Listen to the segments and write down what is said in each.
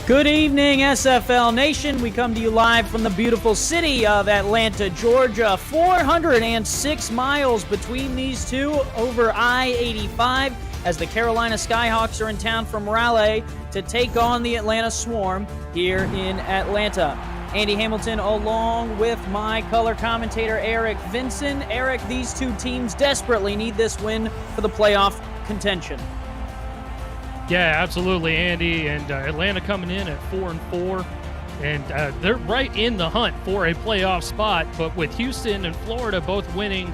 Good evening, SFL Nation. We come to you live from the beautiful city of Atlanta, Georgia. 406 miles between these two over I-85 as the Carolina Skyhawks are in town from Raleigh to take on the Atlanta Swarm here in Atlanta. Andy Hamilton along with my color commentator Eric Vinson. Eric, these two teams desperately need this win for the playoff contention. Yeah, absolutely, Andy. And Atlanta coming in at 4-4, and they're right in the hunt for a playoff spot. But with Houston and Florida both winning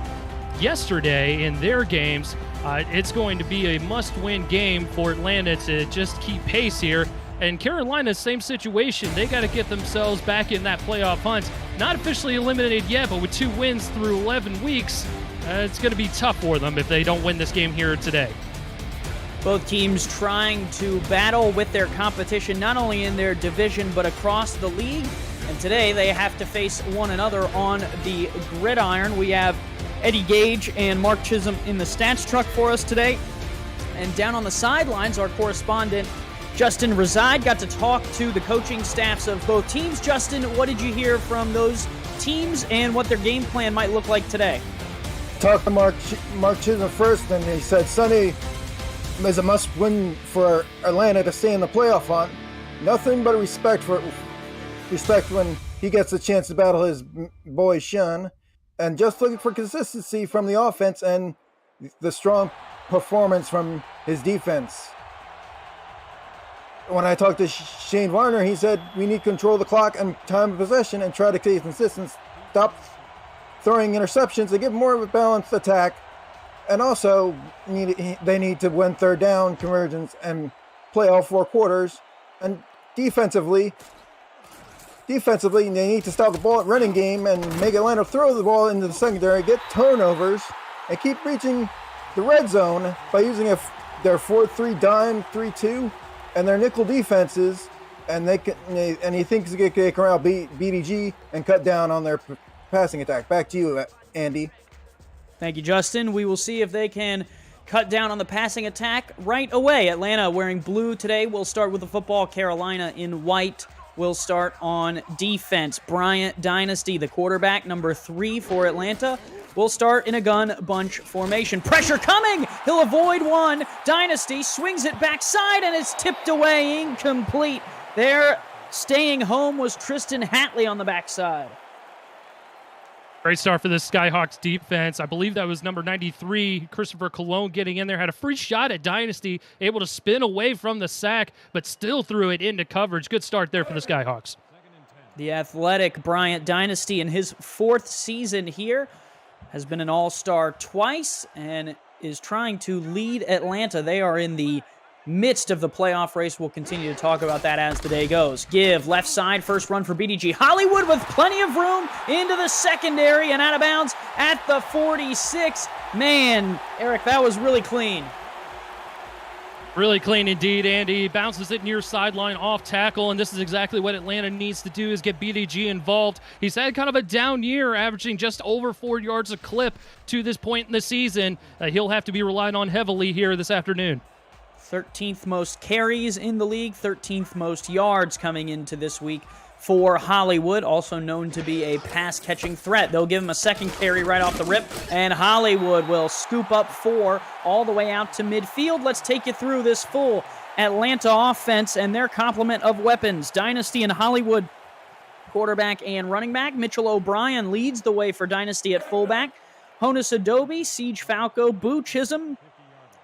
yesterday in their games, it's going to be a must-win game for Atlanta to just keep pace here. And Carolina, same situation. They got to get themselves back in that playoff hunt. Not officially eliminated yet, but with 2 wins through 11 weeks, it's going to be tough for them if they don't win this game here today. Both teams trying to battle with their competition, not only in their division, but across the league. And today they have to face one another on the gridiron. We have Eddie Gage and Mark Chisholm in the stats truck for us today. And down on the sidelines, our correspondent, Justin Reside, got to talk to the coaching staffs of both teams. Justin, what did you hear from those teams and what their game plan might look like today? Talked to Mark Chisholm first, and he said Sunday is a must-win for Atlanta to stay in the playoff hunt. Nothing but respect when he gets a chance to battle his boy Sean, and just looking for consistency from the offense and the strong performance from his defense. When I talked to Shane Warner, he said we need to control the clock and time of possession and try to stay consistent, stop throwing interceptions to give more of a balanced attack. And also, they need to win third down conversions and play all 4 quarters. And defensively, they need to stop the ball at running game and make Atlanta throw the ball into the secondary, get turnovers, and keep reaching the red zone by using their 4-3 dime, 3-2, and their nickel defenses. And he thinks they can corral BDG and cut down on their passing attack. Back to you, Andy. Thank you, Justin. We will see if they can cut down on the passing attack right away. Atlanta wearing blue today. We'll start with the football. Carolina in white will start on defense. Bryant Dynasty, the quarterback, number 3 for Atlanta, will start in a gun bunch formation. Pressure coming! He'll avoid one. Dynasty swings it backside, and it's tipped away, incomplete. There, staying home was Tristan Hatley on the backside. Great start for the Skyhawks defense. I believe that was number 93, Christopher Colon, getting in there. Had a free shot at Dynasty, able to spin away from the sack, but still threw it into coverage. Good start there for the Skyhawks. The athletic Bryant Dynasty in his 4th season here has been an all-star twice and is trying to lead Atlanta. They are in the midst of the playoff race. We'll continue to talk about that as the day goes. Give left side, first run for BDG. Hollywood with plenty of room into the secondary and out of bounds at the 46. Man, Eric, that was really clean. Really clean indeed, Andy. Bounces it near sideline off tackle, and this is exactly what Atlanta needs to do, is get BDG involved. He's had kind of a down year, averaging just over 4 yards a clip to this point in the season. He'll have to be relied on heavily here this afternoon. 13th most carries in the league, 13th most yards coming into this week for Hollywood, also known to be a pass-catching threat. They'll give him a second carry right off the rip, and Hollywood will scoop up 4 all the way out to midfield. Let's take you through this full Atlanta offense and their complement of weapons. Dynasty and Hollywood, quarterback and running back. Mitchell O'Brien leads the way for Dynasty at fullback. Honus Adobe, Siege Falco, Boo Chisholm,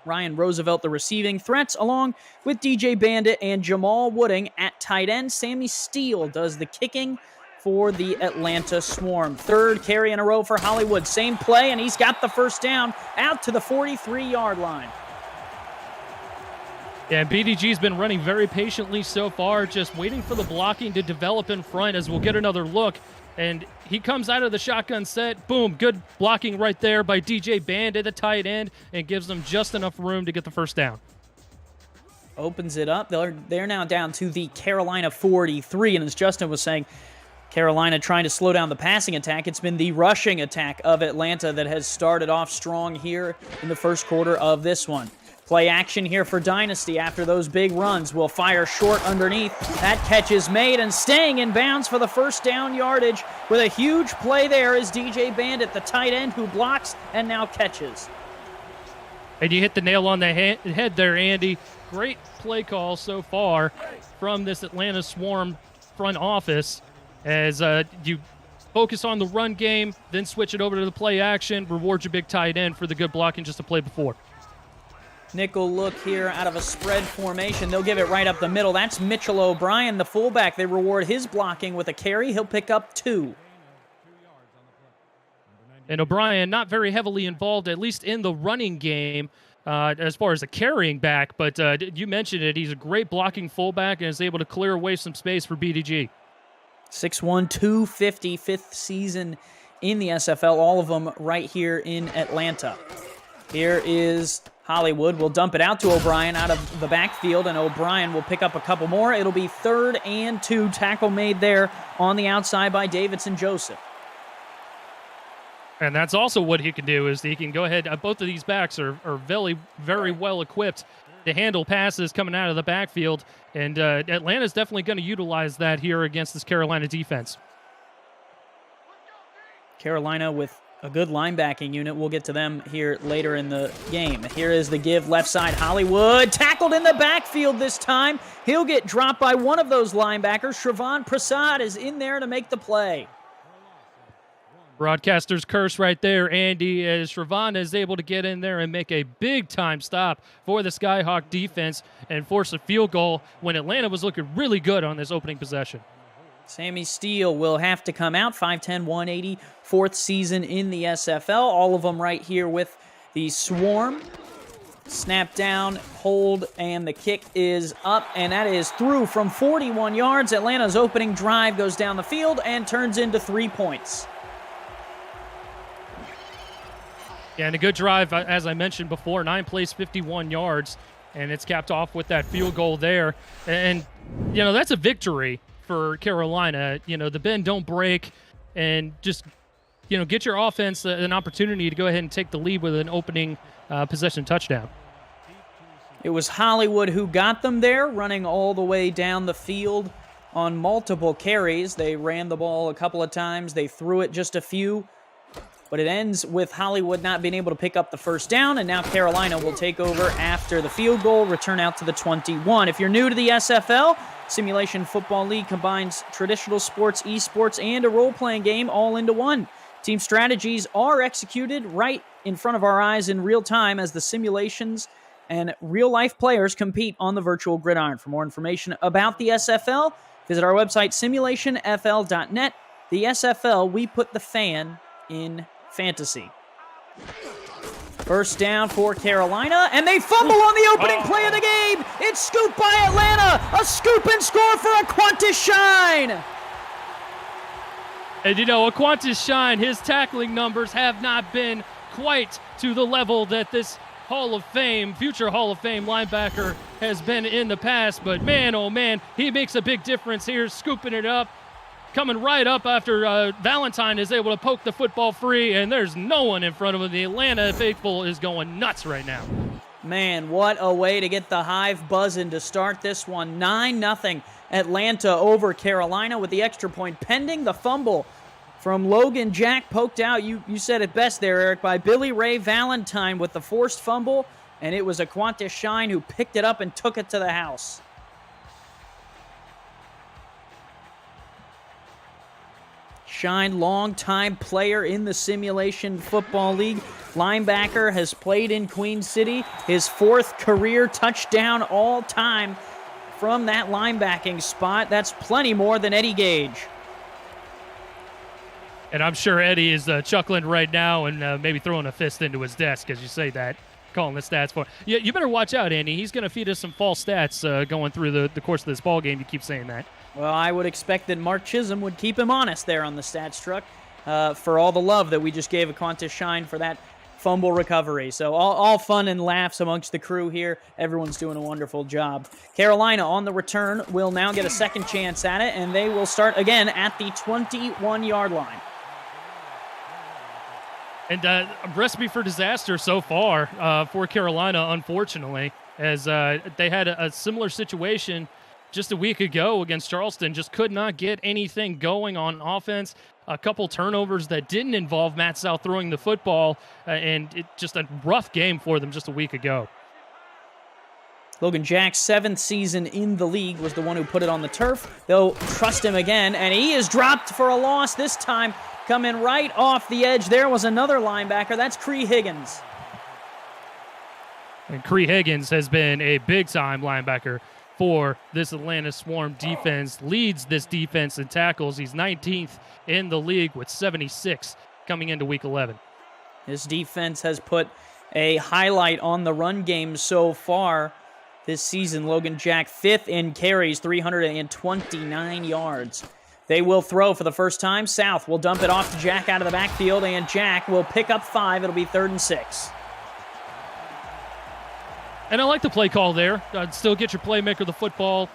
Ryan Roosevelt, the receiving threats, along with DJ Bandit and Jamal Wooding at tight end. Sammy Steele does the kicking for the Atlanta Swarm. 3rd carry in a row for Hollywood. Same play, and he's got the first down out to the 43-yard line. Yeah, BDG's been running very patiently so far, just waiting for the blocking to develop in front as we'll get another look. And he comes out of the shotgun set. Boom, good blocking right there by DJ Bandit, the tight end, and gives them just enough room to get the first down. Opens it up. They're now down to the Carolina 43. And as Justin was saying, Carolina trying to slow down the passing attack. It's been the rushing attack of Atlanta that has started off strong here in the first quarter of this one. Play action here for Dynasty after those big runs. Will fire short underneath. That catch is made and staying in bounds for the first down yardage with a huge play there is DJ Bandit, the tight end who blocks and now catches. And you hit the nail on the head there, Andy. Great play call so far from this Atlanta Swarm front office as you focus on the run game, then switch it over to the play action, reward your big tight end for the good blocking just a play before. Nickel look here out of a spread formation. They'll give it right up the middle. That's Mitchell O'Brien, the fullback. They reward his blocking with a carry. He'll pick up 2. And O'Brien not very heavily involved, at least in the running game, as far as a carrying back. But you mentioned it. He's a great blocking fullback and is able to clear away some space for BDG. 6'1", 250, 5th season in the SFL. All of them right here in Atlanta. Here is Hollywood. Will dump it out to O'Brien out of the backfield, and O'Brien will pick up a couple more. It'll be 3rd and 2. Tackle made there on the outside by Davidson Joseph. And that's also what he can do is he can go ahead. Both of these backs are very, very well equipped to handle passes coming out of the backfield, and Atlanta's definitely going to utilize that here against this Carolina defense. Carolina with a good linebacking unit. We'll get to them here later in the game. Here is the give left side. Hollywood tackled in the backfield this time. He'll get dropped by one of those linebackers. Shravan Prasad is in there to make the play. Broadcaster's curse right there, Andy, as Shravan is able to get in there and make a big-time stop for the Skyhawk defense and force a field goal when Atlanta was looking really good on this opening possession. Sammy Steele will have to come out, 5'10", 180, 4th season in the SFL. All of them right here with the Swarm. Snap down, hold, and the kick is up, and that is through from 41 yards. Atlanta's opening drive goes down the field and turns into 3 points. Yeah, and a good drive, as I mentioned before, 9 plays, 51 yards, and it's capped off with that field goal there. And, you know, that's a victory for Carolina. You know, the bend don't break, and just, you know, get your offense an opportunity to go ahead and take the lead with an opening possession touchdown. It was Hollywood who got them there, running all the way down the field on multiple carries. They ran the ball a couple of times. They threw it just a few. But it ends with Hollywood not being able to pick up the first down, and now Carolina will take over after the field goal, return out to the 21. If you're new to the SFL, Simulation Football League combines traditional sports, esports, and a role-playing game all into one. Team strategies are executed right in front of our eyes in real time as the simulations and real-life players compete on the virtual gridiron. For more information about the SFL, visit our website, simulationfl.net. The SFL, we put the fan in fantasy. First down for Carolina, and they fumble on the opening play of the game. It's scooped by Atlanta. A scoop and score for Aquantis Shine. And, you know, Aquantis Shine, his tackling numbers have not been quite to the level that this Hall of Fame, future Hall of Fame linebacker has been in the past. But, man, oh, man, he makes a big difference here, scooping it up. Coming right up after Valentine is able to poke the football free, and there's no one in front of him. The Atlanta faithful is going nuts right now. Man, what a way to get the Hive buzzing to start this one. 9-0 Atlanta over Carolina with the extra point pending. The fumble from Logan Jack poked out. You said it best there, Eric, by Billy Ray Valentine with the forced fumble, and it was Aquantis Shine who picked it up and took it to the house. Shine, long-time player in the Simulation Football League. Linebacker, has played in Queen City. His 4th career touchdown all-time from that linebacking spot. That's plenty more than Eddie Gage. And I'm sure Eddie is chuckling right now and maybe throwing a fist into his desk as you say that, calling the stats for him. Yeah, you better watch out, Andy. He's going to feed us some false stats going through the course of this ball game. You keep saying that. Well, I would expect that Mark Chisholm would keep him honest there on the stats truck for all the love that we just gave Aquantis Shine for that fumble recovery. So all fun and laughs amongst the crew here. Everyone's doing a wonderful job. Carolina on the return will now get a second chance at it, and they will start again at the 21-yard line. And a recipe for disaster so far for Carolina, unfortunately, as they had a similar situation just a week ago against Charleston. Just could not get anything going on offense. A couple turnovers that didn't involve Matt South throwing the football, and it just a rough game for them just a week ago. Logan Jack's 7th season in the league was the one who put it on the turf. They'll trust him again, and he is dropped for a loss this time. Coming right off the edge, there was another linebacker. That's Cree Higgins. And Cree Higgins has been a big-time linebacker for this Atlanta Swarm defense, leads this defense in tackles. He's 19th in the league with 76 coming into Week 11. His defense has put a highlight on the run game so far this season. Logan Jack 5th in carries, 329 yards. They will throw for the first time. South will dump it off to Jack out of the backfield, and Jack will pick up 5. It'll be 3rd and 6. And I like the play call there. Still get your playmaker the football.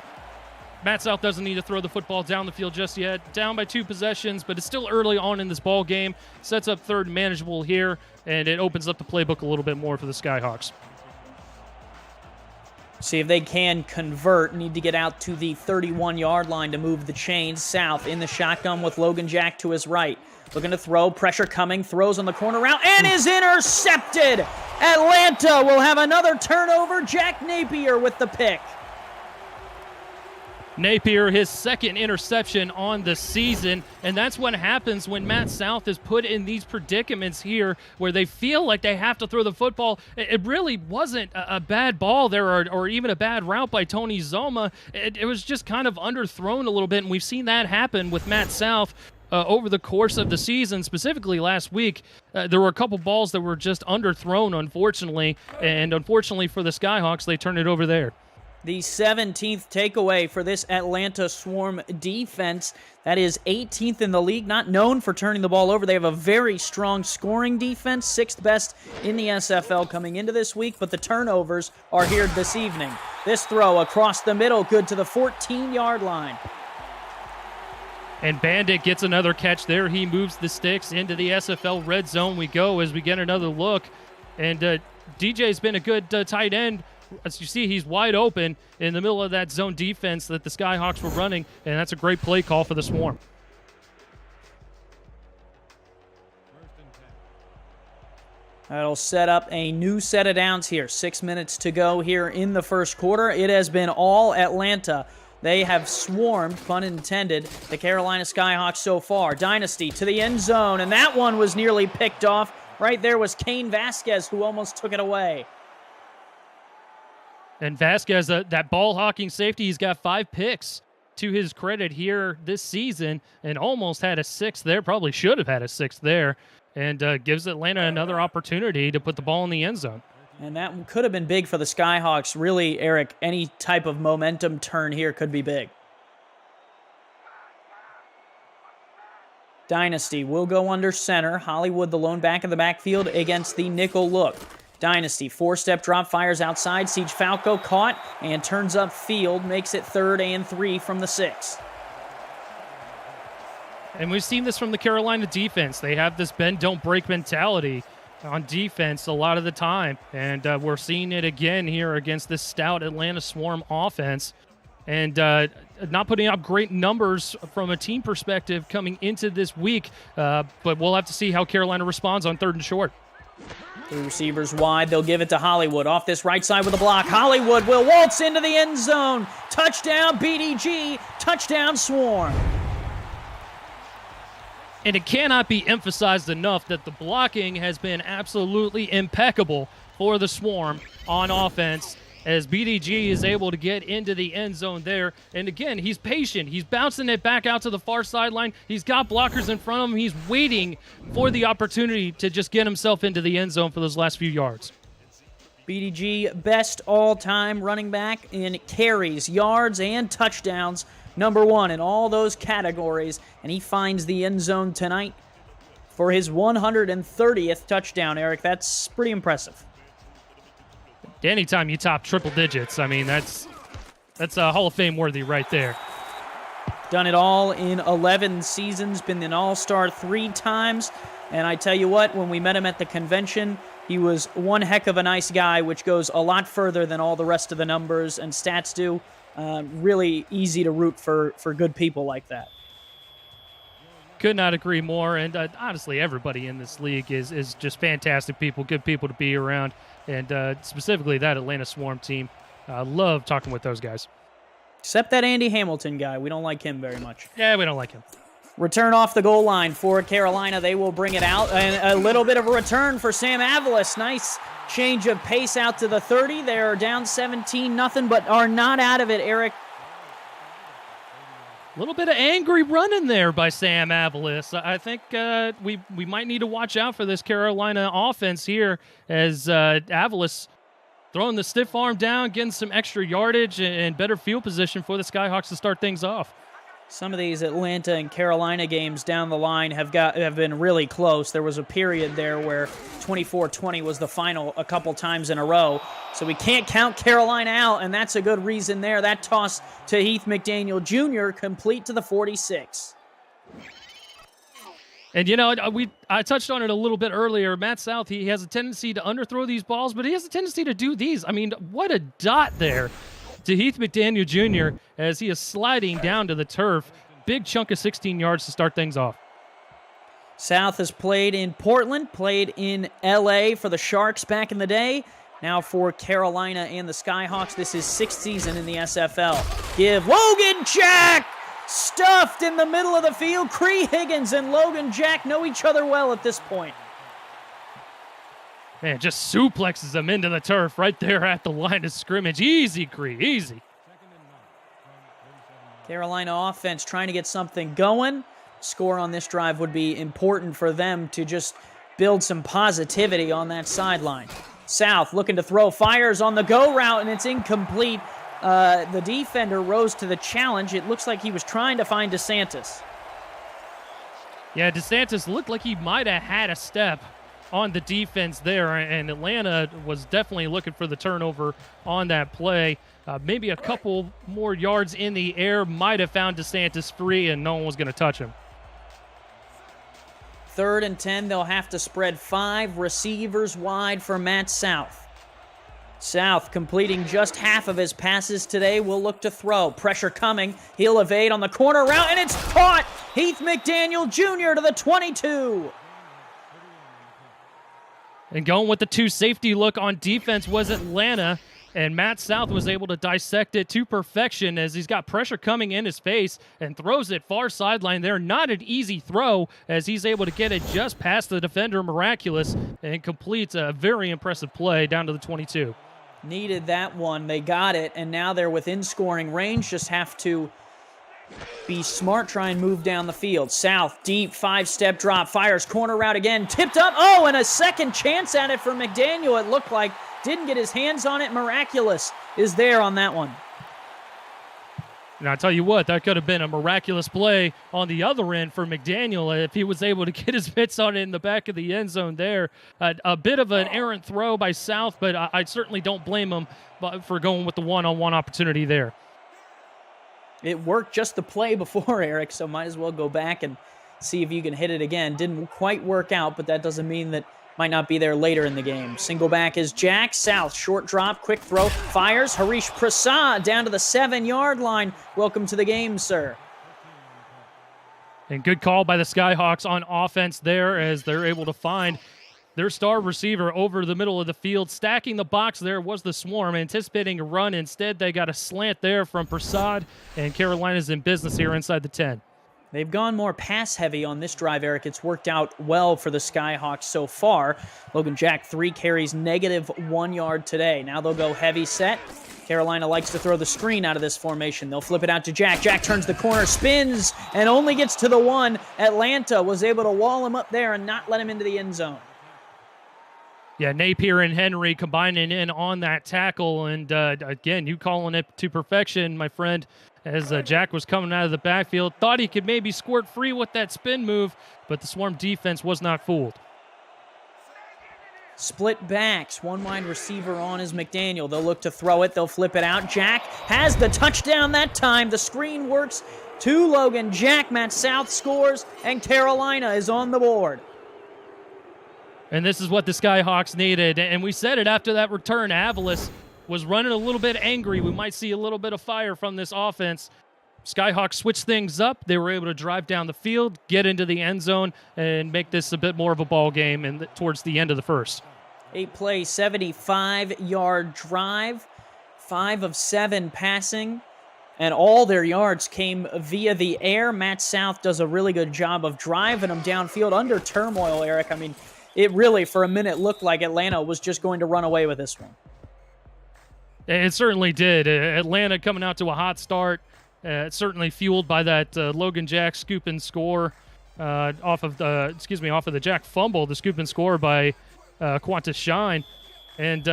Matt South doesn't need to throw the football down the field just yet. Down by 2 possessions, but it's still early on in this ball game. Sets up 3rd and manageable here, and it opens up the playbook a little bit more for the Skyhawks. See if they can convert. Need to get out to the 31-yard line to move the chains. South in the shotgun with Logan Jack to his right. Looking to throw. Pressure coming. Throws on the corner route and is intercepted. Atlanta will have another turnover. Jack Napier with the pick. Napier, his 2nd interception on the season, and that's what happens when Matt South is put in these predicaments here where they feel like they have to throw the football. It really wasn't a bad ball there or even a bad route by Tony Zoma. It was just kind of underthrown a little bit, and we've seen that happen with Matt South over the course of the season, specifically last week. There were a couple balls that were just underthrown, unfortunately, and unfortunately for the Skyhawks, they turned it over there. The 17th takeaway for this Atlanta Swarm defense. That is 18th in the league, not known for turning the ball over. They have a very strong scoring defense, 6th best in the SFL coming into this week, but the turnovers are here this evening. This throw across the middle, good to the 14-yard line. And Bandit gets another catch there. He moves the sticks into the SFL red zone. We go as we get another look. And DJ's been a good tight end. As you see, he's wide open in the middle of that zone defense that the Skyhawks were running, and that's a great play call for the Swarm. That'll set up a new set of downs here. 6 minutes to go here in the first quarter. It has been all Atlanta. They have swarmed, pun intended, the Carolina Skyhawks so far. Dynasty to the end zone, and that one was nearly picked off. Right there was Kane Vasquez who almost took it away. And Vasquez, that ball-hawking safety, he's got 5 picks to his credit here this season and almost had a 6th there, probably should have had a 6th there, and gives Atlanta another opportunity to put the ball in the end zone. And that could have been big for the Skyhawks. Really, Eric, any type of momentum turn here could be big. Dynasty will go under center. Hollywood, the lone back in the backfield against the nickel look. Dynasty, 4-step drop, fires outside. Siege Falco caught and turns up field, makes it 3rd and 3 from the 6. And we've seen this from the Carolina defense. They have this bend, don't break mentality on defense a lot of the time. And we're seeing it again here against this stout Atlanta Swarm offense. And not putting up great numbers from a team perspective coming into this week. But we'll have to see how Carolina responds on 3rd and short. 3 receivers wide. They'll give it to Hollywood. Off this right side with a block. Hollywood will waltz into the end zone. Touchdown, BDG. Touchdown, Swarm. And it cannot be emphasized enough that the blocking has been absolutely impeccable for the Swarm on offense as BDG is able to get into the end zone there. And again, he's patient. He's bouncing it back out to the far sideline. He's got blockers in front of him. He's waiting for the opportunity to just get himself into the end zone for those last few yards. BDG, best all-time running back in carries, yards, and touchdowns. Number 1 in all those categories. And he finds the end zone tonight for his 130th touchdown, Eric. That's pretty impressive. Anytime you top triple digits, I mean, that's a Hall of Fame worthy right there. Done it all in 11 seasons, been an all-star 3 times, And I tell you what, when we met him at the convention, he was one heck of a nice guy, which goes a lot further than all the rest of the numbers and stats do. Really easy to root for good people like that. Could not agree more. And honestly, everybody in this league is just fantastic people, good people to be around. And specifically that Atlanta Swarm team. Love talking with those guys. Except that Andy Hamilton guy. We don't like him very much. Yeah, we don't like him. Return off the goal line for Carolina. They will bring it out. And a little bit of a return for Sam Avalos. Nice change of pace out to the 30. They're down 17-0, but are not out of it, Eric. A little bit of angry running there by Sam Avalos. I think we might need to watch out for this Carolina offense here as Avalos throwing the stiff arm down, getting some extra yardage and better field position for the Skyhawks to start things off. Some of these Atlanta and Carolina games down the line have been really close. There was a period there where 24-20 was the final a couple times in a row. So we can't count Carolina out, and that's a good reason there. That toss to Heath McDaniel Jr. complete to the 46. And, you know, I touched on it a little bit earlier. Matt South, he has a tendency to underthrow these balls, but he has a tendency to do these. I mean, what a dot there to Heath McDaniel Jr. as he is sliding down to the turf. Big chunk of 16 yards to start things off. South has played in Portland, played in L.A. for the Sharks back in the day. Now for Carolina and the Skyhawks, this is 6th season in the SFL. Give Logan Jack stuffed in the middle of the field. Cree Higgins and Logan Jack know each other well at this point. Man, just suplexes him into the turf right there at the line of scrimmage. Easy, Cree, easy. Carolina offense trying to get something going. Score on this drive would be important for them to just build some positivity on that sideline. South looking to throw, fires on the go route, and it's incomplete. The defender rose to the challenge. It looks like he was trying to find DeSantis. Yeah, DeSantis looked like he might have had a step on the defense there, and Atlanta was definitely looking for the turnover on that play. Maybe a couple more yards in the air might have found DeSantis free, and no one was going to touch him. 3rd and 10, they'll have to spread 5 receivers wide for Matt South. South completing just half of his passes today. Will look to throw. Pressure coming. He'll evade on the corner route, and it's caught. Heath McDaniel Jr. to the 22. And going with the 2 safety look on defense was Atlanta, and Matt South was able to dissect it to perfection as he's got pressure coming in his face and throws it far sideline there. Not an easy throw as he's able to get it just past the defender, Miraculous, and completes a very impressive play down to the 22. Needed that one. They got it, and now they're within scoring range. Just have to be smart, try and move down the field. South, deep, 5-step drop, fires corner route again, tipped up. Oh, and a second chance at it for McDaniel, it looked like. Didn't get his hands on it. Miraculous is there on that one. And I'll tell you what, that could have been a miraculous play on the other end for McDaniel if he was able to get his mitts on it in the back of the end zone there. A bit of an errant throw by South, but I certainly don't blame him for going with the one-on-one opportunity there. It worked just the play before, Eric, so might as well go back and see if you can hit it again. Didn't quite work out, but that doesn't mean that might not be there later in the game. Single back is Jack. South, short drop, quick throw, fires. Harish Prasad down to the 7-yard line. Welcome to the game, sir. And good call by the Skyhawks on offense there as they're able to find their star receiver over the middle of the field. Stacking the box there was the Swarm, anticipating a run. Instead, they got a slant there from Prasad, and Carolina's in business here inside the 10. They've gone more pass-heavy on this drive, Eric. It's worked out well for the Skyhawks so far. Logan Jack, 3 carries, -1 yard today. Now they'll go heavy set. Carolina likes to throw the screen out of this formation. They'll flip it out to Jack. Jack turns the corner, spins, and only gets to the 1. Atlanta was able to wall him up there and not let him into the end zone. Yeah, Napier and Henry combining in on that tackle. And again, you calling it to perfection, my friend, as Jack was coming out of the backfield. Thought he could maybe squirt free with that spin move, but the Swarm defense was not fooled. Split backs. 1 wide receiver on is McDaniel. They'll look to throw it. They'll flip it out. Jack has the touchdown that time. The screen works to Logan Jack. Matt South scores, and Carolina is on the board. And this is what the Skyhawks needed. And we said it after that return. Avalos was running a little bit angry. We might see a little bit of fire from this offense. Skyhawks switched things up. They were able to drive down the field, get into the end zone, and make this a bit more of a ball game towards the end of the first. 8-play, 75-yard drive, 5 of 7 passing, and all their yards came via the air. Matt South does a really good job of driving them downfield under turmoil, Eric. I mean, it really, for a minute, looked like Atlanta was just going to run away with this one. It certainly did. Atlanta coming out to a hot start, certainly fueled by that Logan Jack scoop and score off of the Jack fumble, the scoop and score by Qantas Shine. And,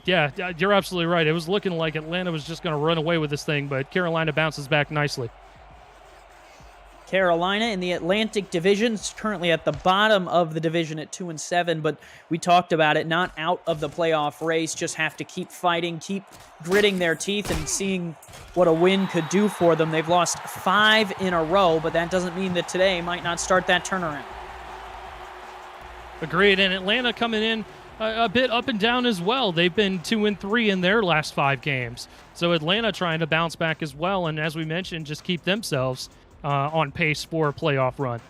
yeah, you're absolutely right. It was looking like Atlanta was just going to run away with this thing, but Carolina bounces back nicely. Carolina in the Atlantic Division is currently at the bottom of the division at 2-7, but we talked about it, not out of the playoff race, just have to keep fighting, keep gritting their teeth and seeing what a win could do for them. They've lost 5 in a row, but that doesn't mean that today might not start that turnaround. Agreed, and Atlanta coming in a bit up and down as well. They've been 2-3 in their last 5 games. So Atlanta trying to bounce back as well, and as we mentioned, just keep themselves on pace for a playoff run.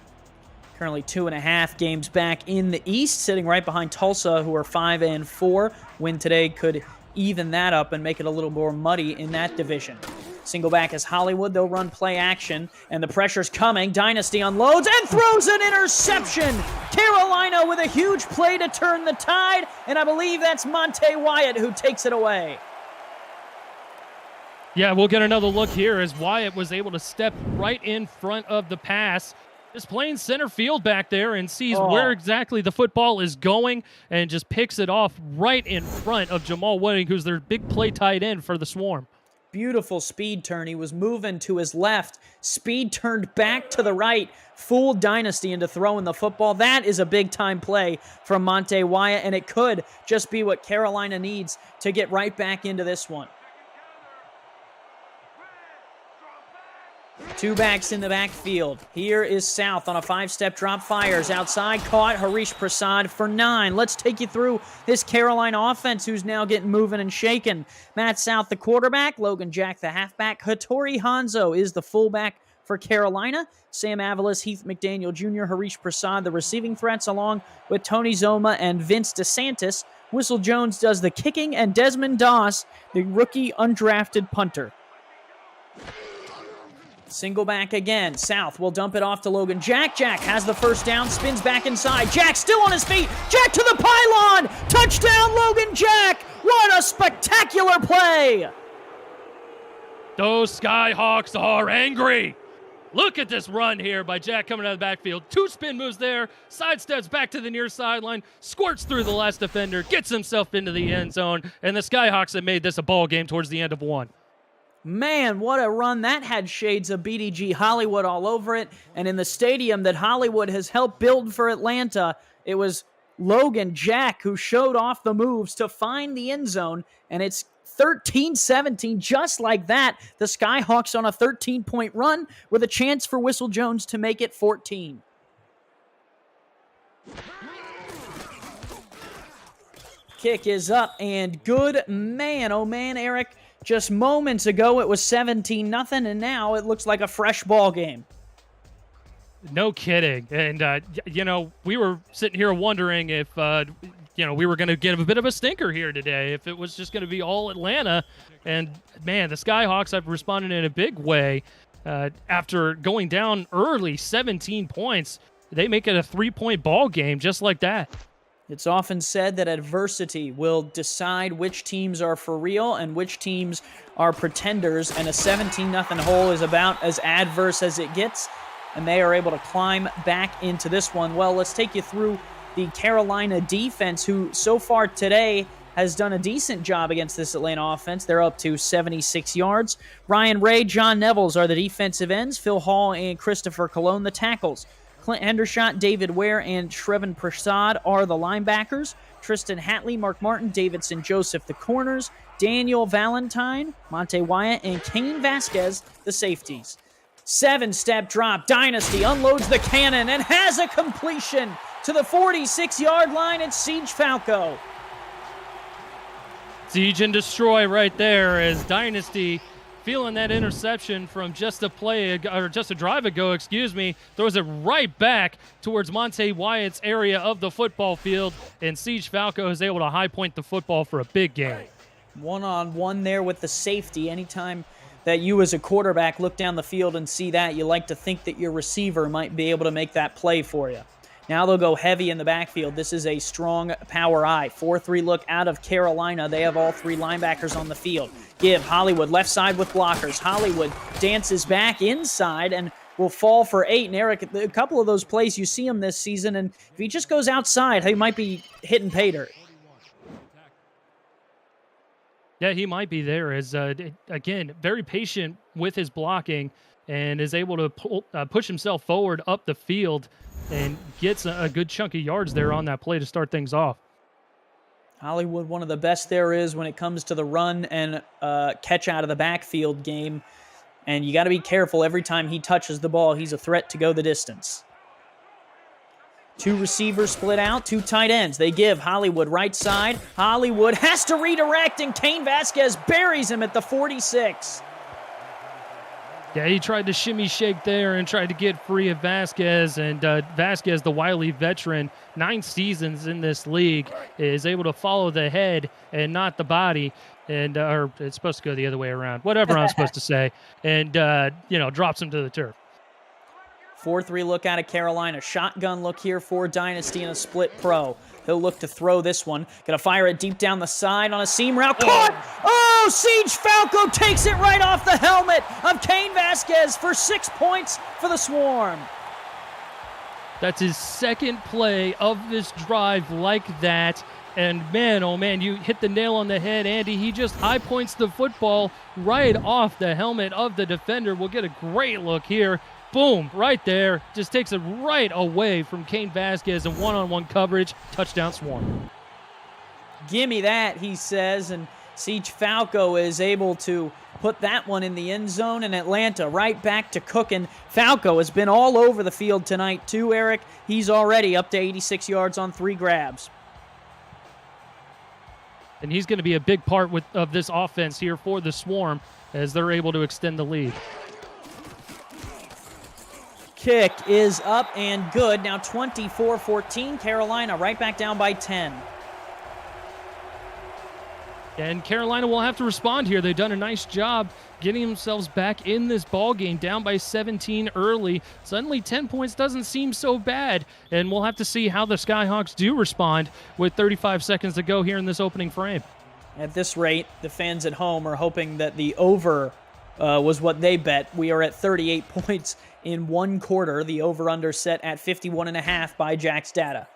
Currently 2.5 games back in the East, sitting right behind Tulsa, who are 5-4. Win today could even that up and make it a little more muddy in that division. Single back is Hollywood. They'll run play action, and the pressure's coming. Dynasty unloads and throws an interception. Carolina with a huge play to turn the tide, and I believe that's Monte Wyatt who takes it away. Yeah, we'll get another look here as Wyatt was able to step right in front of the pass, just playing center field back there and sees where exactly the football is going and just picks it off right in front of Jamal Wooding, who's their big play tight end for the Swarm. Beautiful speed turn. He was moving to his left. Speed turned back to the right. Fooled Dynasty into throwing the football. That is a big-time play from Monte Wyatt, and it could just be what Carolina needs to get right back into this one. 2 backs in the backfield. Here is South on a 5-step drop, fires outside, caught. Harish Prasad for 9. Let's take you through this Carolina offense who's now getting moving and shaken. Matt South, the quarterback. Logan Jack, the halfback. Hattori Hanzo is the fullback for Carolina. Sam Avalos, Heath McDaniel Jr., Harish Prasad, the receiving threats, along with Tony Zoma and Vince DeSantis. Whistle Jones does the kicking, and Desmond Doss, the rookie undrafted punter. Single back again. South will dump it off to Logan Jack. Jack has the first down, spins back inside. Jack still on his feet. Jack to the pylon. Touchdown, Logan Jack. What a spectacular play. Those Skyhawks are angry. Look at this run here by Jack coming out of the backfield. 2 spin moves there, sidesteps back to the near sideline, squirts through the last defender, gets himself into the end zone, and the Skyhawks have made this a ball game towards the end of 1. Man, what a run. That had shades of BDG Hollywood all over it. And in the stadium that Hollywood has helped build for Atlanta, it was Logan Jack who showed off the moves to find the end zone. And it's 13-17, just like that. The Skyhawks on a 13-point run with a chance for Whistle Jones to make it 14. Kick is up and good. Man, oh man, Eric. Just moments ago, it was 17-0, and now it looks like a fresh ball game. No kidding. And, we were sitting here wondering if, we were going to get a bit of a stinker here today, if it was just going to be all Atlanta. And, man, the Skyhawks have responded in a big way. After going down early, 17 points, they make it a 3-point ball game just like that. It's often said that adversity will decide which teams are for real and which teams are pretenders, and a 17-0 hole is about as adverse as it gets, and they are able to climb back into this one. Well, let's take you through the Carolina defense, who so far today has done a decent job against this Atlanta offense. They're up to 76 yards. Ryan Ray, John Nevels are the defensive ends. Phil Hall and Christopher Colon, the tackles. Clint Hendershot, David Ware, and Shrevin Prasad are the linebackers. Tristan Hatley, Mark Martin, Davidson Joseph, the corners. Daniel Valentine, Monte Wyatt, and Kane Vasquez, the safeties. 7-step drop. Dynasty unloads the cannon and has a completion. to the 46-yard line. It's Siege Falco. Siege and destroy right there as Dynasty, feeling that interception from just a drive ago, throws it right back towards Monte Wyatt's area of the football field, and Siege Falco is able to high point the football for a big gain. One-on-one there with the safety. Anytime that you as a quarterback look down the field and see that, you like to think that your receiver might be able to make that play for you. Now they'll go heavy in the backfield. This is a strong power I. 4-3 look out of Carolina. They have all three linebackers on the field. Give Hollywood left side with blockers. Hollywood dances back inside and will fall for 8. And Eric, a couple of those plays, you see him this season, and if he just goes outside, he might be hitting pay dirt. Yeah, he might be there as, again, very patient with his blocking and is able to push himself forward up the field and gets a good chunk of yards there on that play to start things off. Hollywood, one of the best there is when it comes to the run and catch out of the backfield game. And you got to be careful every time he touches the ball. He's a threat to go the distance. 2 receivers split out, 2 tight ends. They give Hollywood right side. Hollywood has to redirect, and Cain Vasquez buries him at the 46. Yeah, he tried to shimmy shake there and tried to get free of Vasquez, and Vasquez, the wily veteran, 9 seasons in this league, is able to follow the head and not the body, and or it's supposed to go the other way around, whatever I'm supposed to say, and drops him to the turf. 4-3 look out of Carolina. Shotgun look here for Dynasty in a split pro. He'll look to throw this one. Gonna fire it deep down the side on a seam route. Caught! Oh, Siege Falco takes it right off the helmet of Cain Vasquez for 6 points for the Swarm. That's his second play of this drive like that. And man, oh man, you hit the nail on the head, Andy. He just high points the football right off the helmet of the defender. We'll get a great look here. Boom, right there. Just takes it right away from Cain Vasquez in one-on-one coverage. Touchdown Swarm. Gimme that, he says, and Siege Falco is able to put that one in the end zone, and Atlanta right back to cooking. Falco has been all over the field tonight too, Eric. He's already up to 86 yards on 3 grabs. And he's going to be a big part of this offense here for the Swarm as they're able to extend the lead. Kick is up and good. Now 24-14. Carolina right back down by 10. And Carolina will have to respond here. They've done a nice job getting themselves back in this ball game, down by 17 early. Suddenly 10 points doesn't seem so bad, and we'll have to see how the Skyhawks do respond with 35 seconds to go here in this opening frame. At this rate, the fans at home are hoping that the over was what they bet. We are at 38 points in 1 quarter. The over-under set at 51.5 by Jack's data.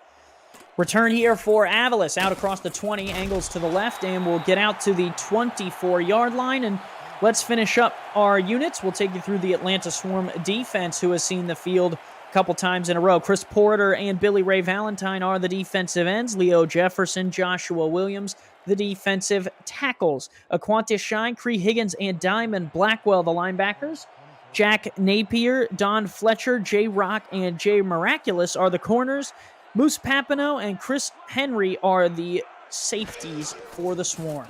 Return here for Avalos out across the 20, angles to the left, and we'll get out to the 24-yard line. And let's finish up our units. We'll take you through the Atlanta Swarm defense, who has seen the field a couple times in a row. Chris Porter and Billy Ray Valentine are the defensive ends. Leo Jefferson, Joshua Williams, the defensive tackles. Aquantis Shine, Cree Higgins, and Diamond Blackwell, the linebackers. Jack Napier, Don Fletcher, Jay Rock, and Jay Miraculous are the corners. Moose Papineau and Chris Henry are the safeties for the Swarm.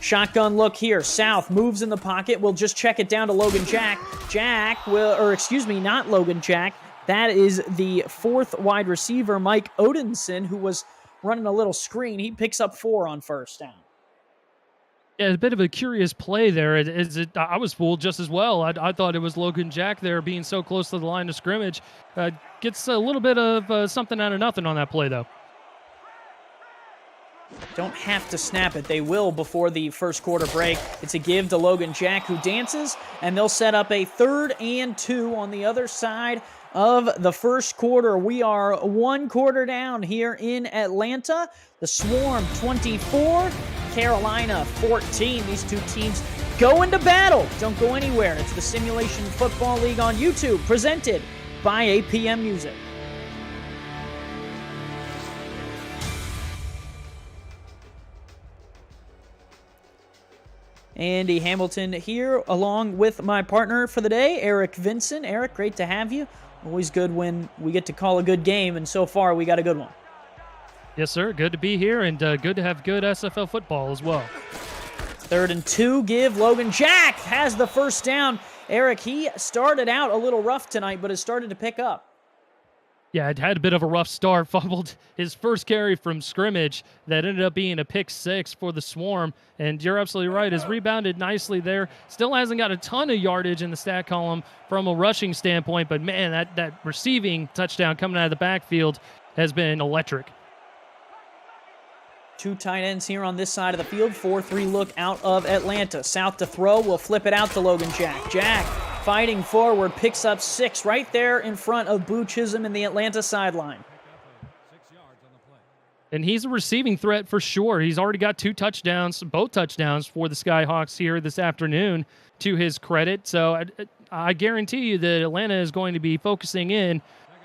Shotgun look here. South moves in the pocket. We'll just check it down to Logan Jack. Not Logan Jack. That is the 4th wide receiver, Mike Odinson, who was running a little screen. He picks up 4 on first down. Yeah, a bit of a curious play there. I was fooled just as well. I thought it was Logan Jack there being so close to the line of scrimmage. Gets a little bit of something out of nothing on that play, though. Don't have to snap it. They will before the first quarter break. It's a give to Logan Jack, who dances, and they'll set up a 3rd and 2 on the other side of the first quarter. We are 1 quarter down here in Atlanta. The Swarm 24, Carolina 14. These two teams go into battle. Don't go anywhere. It's the Simulation Football League on YouTube, presented by APM Music. Andy Hamilton here, along with my partner for the day, Eric Vinson. Eric, great to have you Always good when we get to call a good game, and so far we got a good one. Yes, sir. Good to be here, and good to have good SFL football as well. 3rd and 2, give. Logan Jack has the first down. Eric, he started out a little rough tonight, but has started to pick up. Yeah, it had a bit of a rough start. Fumbled his first carry from scrimmage that ended up being a pick 6 for the Swarm. And you're absolutely right. Has rebounded nicely there. Still hasn't got a ton of yardage in the stat column from a rushing standpoint. But, man, that receiving touchdown coming out of the backfield has been electric. 2 tight ends here on this side of the field. 4-3 look out of Atlanta. South to throw. Will flip it out to Logan Jack. Jack fighting forward, picks up 6 right there in front of Boo Chisholm in the Atlanta sideline. And he's a receiving threat for sure. He's already got 2 touchdowns, both touchdowns for the Skyhawks here this afternoon, to his credit. So I guarantee you that Atlanta is going to be focusing in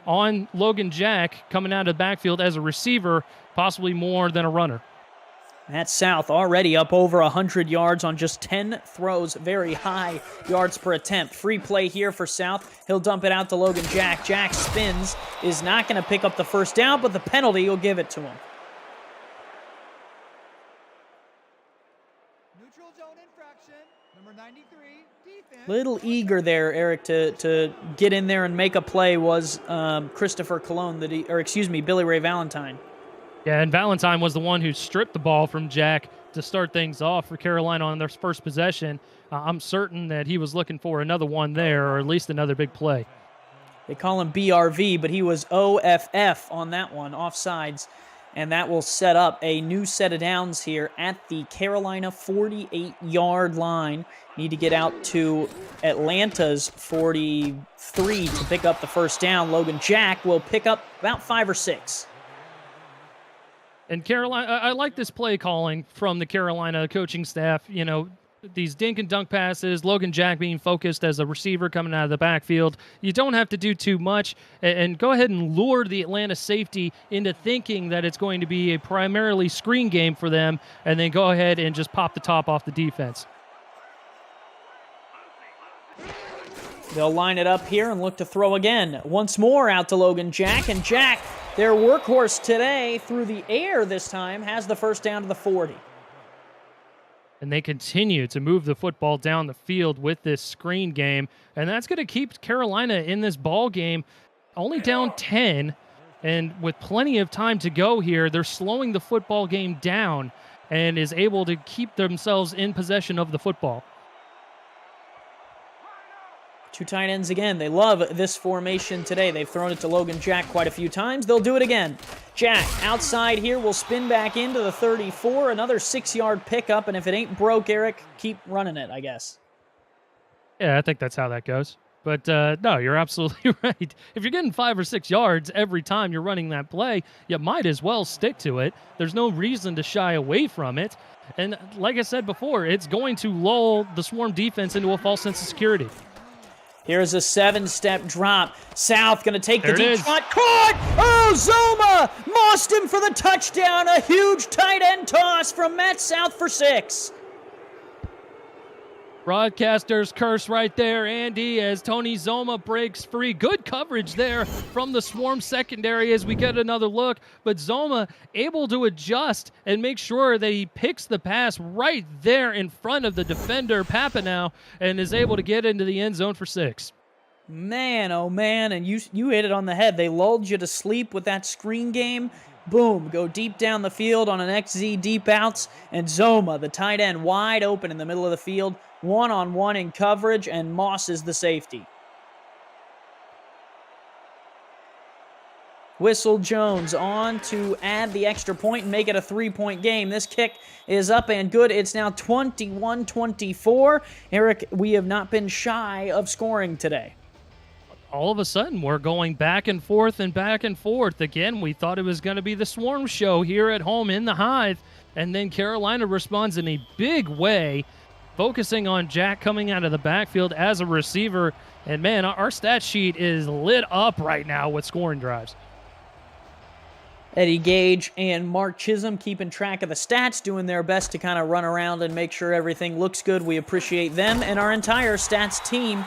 on Logan Jack coming out of the backfield as a receiver, possibly more than a runner. That's South already up over 100 yards on just 10 throws. Very high yards per attempt. Free play here for South. He'll dump it out to Logan Jack. Jack spins, is not going to pick up the first down, but the penalty will give it to him. Neutral zone infraction, number 93, defense. Little eager there, Eric, to get in there and make a play was Christopher Colon, Billy Ray Valentine. Yeah, and Valentine was the one who stripped the ball from Jack to start things off for Carolina on their first possession. I'm certain that he was looking for another one there, or at least another big play. They call him BRV, but he was OFF on that one, offsides. And that will set up a new set of downs here at the Carolina 48-yard line. Need to get out to Atlanta's 43 to pick up the first down. Logan Jack will pick up about 5 or 6. And Carolina, I like this play calling from the Carolina coaching staff. You know, these dink and dunk passes, Logan Jack being focused as a receiver coming out of the backfield. You don't have to do too much, and go ahead and lure the Atlanta safety into thinking that it's going to be a primarily screen game for them, and then go ahead and just pop the top off the defense. They'll line it up here and look to throw again. Once more out to Logan Jack, and Jack, their workhorse today, through the air this time, has the first down to the 40. And they continue to move the football down the field with this screen game, and that's going to keep Carolina in this ball game only down 10, and with plenty of time to go here, they're slowing the football game down and is able to keep themselves in possession of the football. 2 tight ends again. They love this formation today. They've thrown it to Logan Jack quite a few times. They'll do it again. Jack outside here will spin back into the 34. Another 6-yard pickup, and if it ain't broke, Eric, keep running it, I guess. Yeah, I think that's how that goes. But no, you're absolutely right. If you're getting 5 or 6 yards every time you're running that play, you might as well stick to it. There's no reason to shy away from it. And like I said before, it's going to lull the Swarm defense into a false sense of security. Here's a 7-step drop. South going to take the deep shot. Caught! Oh, Zoma! Mossed him for the touchdown. A huge tight end toss from Matt South for 6. Broadcaster's curse right there, Andy, as Tony Zoma breaks free. Good coverage there from the Swarm secondary as we get another look. But Zoma able to adjust and make sure that he picks the pass right there in front of the defender, Papanow, and is able to get into the end zone for 6. Man, oh man, and you hit it on the head. They lulled you to sleep with that screen game. Boom, go deep down the field on an XZ deep outs, and Zoma, the tight end, wide open in the middle of the field, one-on-one in coverage, and Moss is the safety. Whistle Jones on to add the extra point and make it a 3-point game. This kick is up and good. It's now 21-24. Eric, we have not been shy of scoring today. All of a sudden, we're going back and forth and back and forth. Again, we thought it was going to be the Swarm show here at home in the Hive, and then Carolina responds in a big way, focusing on Jack coming out of the backfield as a receiver. And, man, our stat sheet is lit up right now with scoring drives. Eddie Gage and Mark Chisholm keeping track of the stats, doing their best to kind of run around and make sure everything looks good. We appreciate them and our entire stats team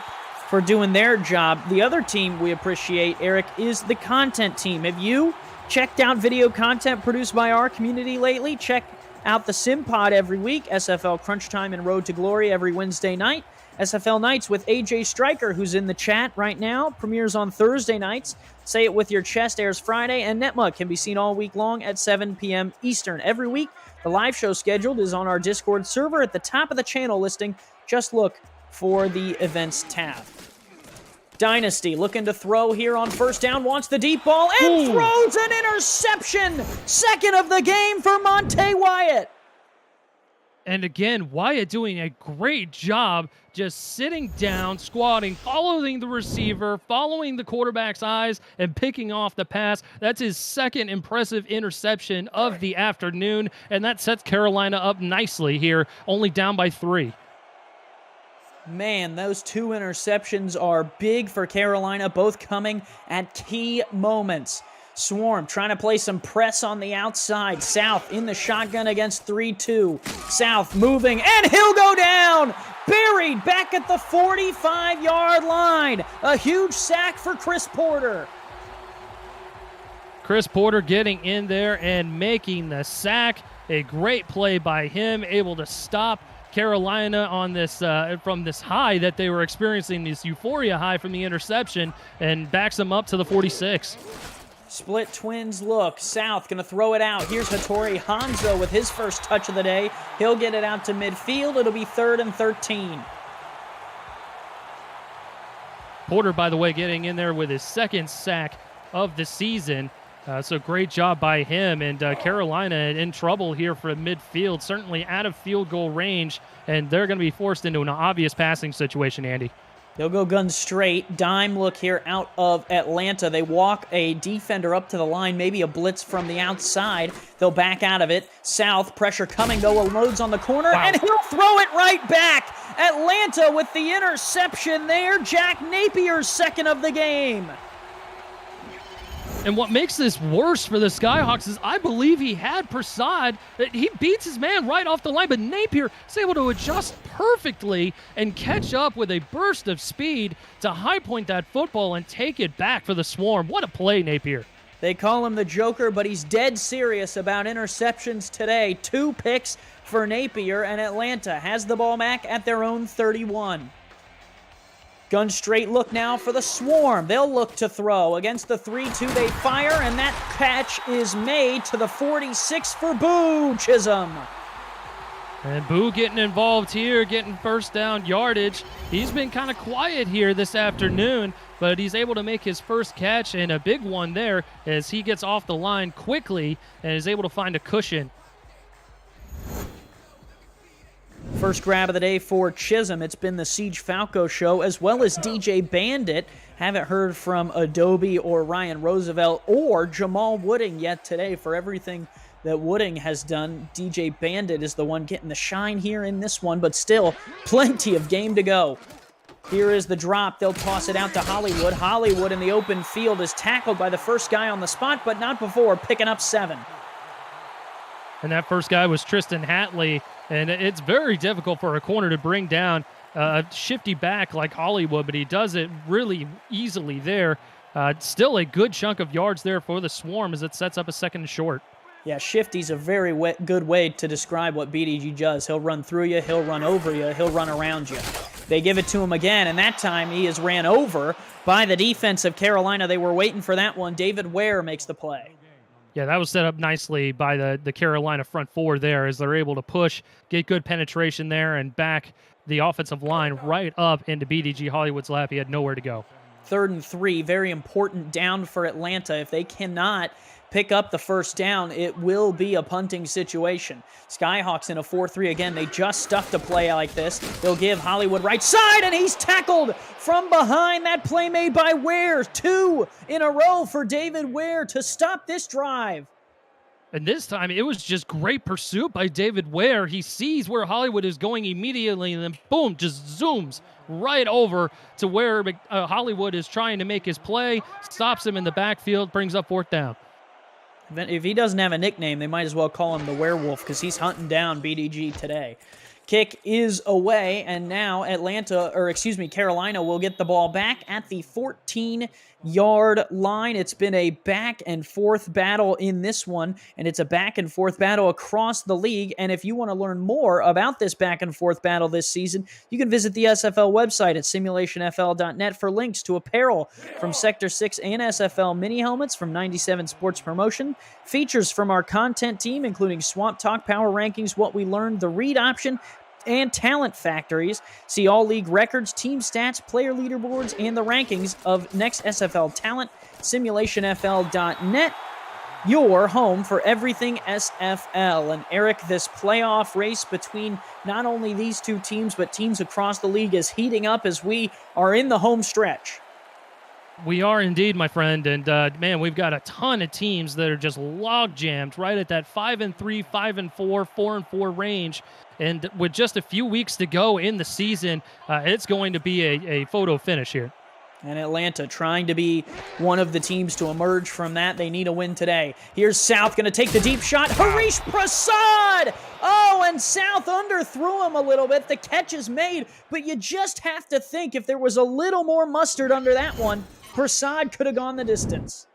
for doing their job. The other team we appreciate, Eric, is the content team. Have you checked out video content produced by our community lately? Check out the Sim Pod every week, SFL Crunch Time and Road to Glory every Wednesday night. SFL Nights with AJ Stryker, who's in the chat right now, premieres on Thursday nights. Say It With Your Chest airs Friday, and Netmug can be seen all week long at 7 p.m. Eastern. Every week, the live show scheduled is on our Discord server at the top of the channel listing. Just look for the events tab. Dynasty looking to throw here on first down, wants the deep ball, and throws an interception! Second of the game for Monte Wyatt. And again, Wyatt doing a great job just sitting down, squatting, following the receiver, following the quarterback's eyes, and picking off the pass. That's his second impressive interception of the afternoon, and that sets Carolina up nicely here, only down by 3. Man, those 2 interceptions are big for Carolina, both coming at key moments. Swarm trying to play some press on the outside. South in the shotgun against 3-2. South moving, and he'll go down! Buried back at the 45-yard line. A huge sack for Chris Porter. Chris Porter getting in there and making the sack. A great play by him, able to stop Carolina on this from this high that they were experiencing, this euphoria high from the interception, and backs them up to the 46. Split twins look. South going to throw it out. Here's Hattori Hanzo with his first touch of the day. He'll get it out to midfield. It'll be 3rd and 13. Porter, by the way, getting in there with his second sack of the season. So great job by him. And Carolina in trouble here for midfield, certainly out of field goal range. And they're going to be forced into an obvious passing situation, Andy. They'll go guns straight. Dime look here out of Atlanta. They walk a defender up to the line, maybe a blitz from the outside. They'll back out of it. South, pressure coming, though. Loads on the corner, and he'll throw it right back. Atlanta with the interception there. Jack Napier's second of the game. And what makes this worse for the Skyhawks is I believe he had Prasad. He beats his man right off the line, but Napier is able to adjust perfectly and catch up with a burst of speed to high point that football and take it back for the Swarm. What a play, Napier. They call him the Joker, but he's dead serious about interceptions today. 2 picks for Napier, and Atlanta has the ball back at their own 31. Gun straight look now for the Swarm. They'll look to throw. Against the 3-2, they fire, and that catch is made to the 46 for Boo Chisholm. And Boo getting involved here, getting first down yardage. He's been kind of quiet here this afternoon, but he's able to make his first catch, and a big one there as he gets off the line quickly and is able to find a cushion. First grab of the day for Chisholm. It's been the Siege Falco show, as well as DJ Bandit. Haven't heard from Adobe or Ryan Roosevelt or Jamal Wooding yet today. For everything that Wooding has done, DJ Bandit is the one getting the shine here in this one, but still plenty of game to go. Here is the drop. They'll toss it out to Hollywood. Hollywood in the open field is tackled by the first guy on the spot, but not before picking up 7. And that first guy was Tristan Hatley. And it's very difficult for a corner to bring down a shifty back like Hollywood, but he does it really easily there. Still a good chunk of yards there for the Swarm as it sets up a 2nd and short. Yeah, shifty's a very good way to describe what BDG does. He'll run through you, he'll run over you, he'll run around you. They give it to him again, and that time he is ran over by the defense of Carolina. They were waiting for that one. David Ware makes the play. Yeah, that was set up nicely by the Carolina front 4 there as they're able to push, get good penetration there, and back the offensive line right up into BDG Hollywood's lap. He had nowhere to go. 3rd and 3, very important down for Atlanta. If they cannot pick up the first down, it will be a punting situation. Skyhawks in a 4-3 again. They just stuffed a play like this. They'll give Hollywood right side, and he's tackled from behind. That play made by Ware. 2 in a row for David Ware to stop this drive. And this time, it was just great pursuit by David Ware. He sees where Hollywood is going immediately, and then boom, just zooms right over to where Hollywood is trying to make his play, stops him in the backfield, brings up 4th down. If he doesn't have a nickname, they might as well call him the Werewolf because he's hunting down BDG today. Kick is away, and now Carolina will get the ball back at the 14-yard line. It's been a back-and-forth battle in this one, and it's a back-and-forth battle across the league. And if you want to learn more about this back-and-forth battle this season, you can visit the SFL website at simulationfl.net for links to apparel from Sector 6 and SFL mini helmets from 97 Sports Promotion, features from our content team, including Swamp Talk, Power Rankings, What We Learned, The Read Option, and Talent Factories. See all league records, team stats, player leaderboards, and the rankings of next SFL talent. Simulationfl.net, your home for everything SFL. And Eric, this playoff race between not only these two teams, but teams across the league is heating up as we are in the home stretch. We are indeed, my friend, and man, we've got a ton of teams that are just log jammed right at that 5-3, 5-4, 4-4 range. And with just a few weeks to go in the season, it's going to be a photo finish here. And Atlanta trying to be one of the teams to emerge from that. They need a win today. Here's South going to take the deep shot. Harish Prasad! Oh, and South underthrew him a little bit. The catch is made, but you just have to think if there was a little more mustard under that one, Prasad could have gone the distance.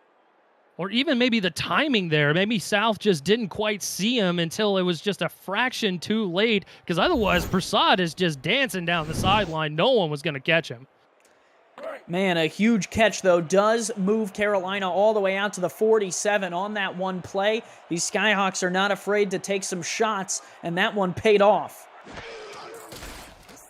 Or even maybe the timing there. Maybe South just didn't quite see him until it was just a fraction too late, because otherwise Prasad is just dancing down the sideline. No one was going to catch him. Man, a huge catch, though, does move Carolina all the way out to the 47 on that one play. These Skyhawks are not afraid to take some shots, and that one paid off.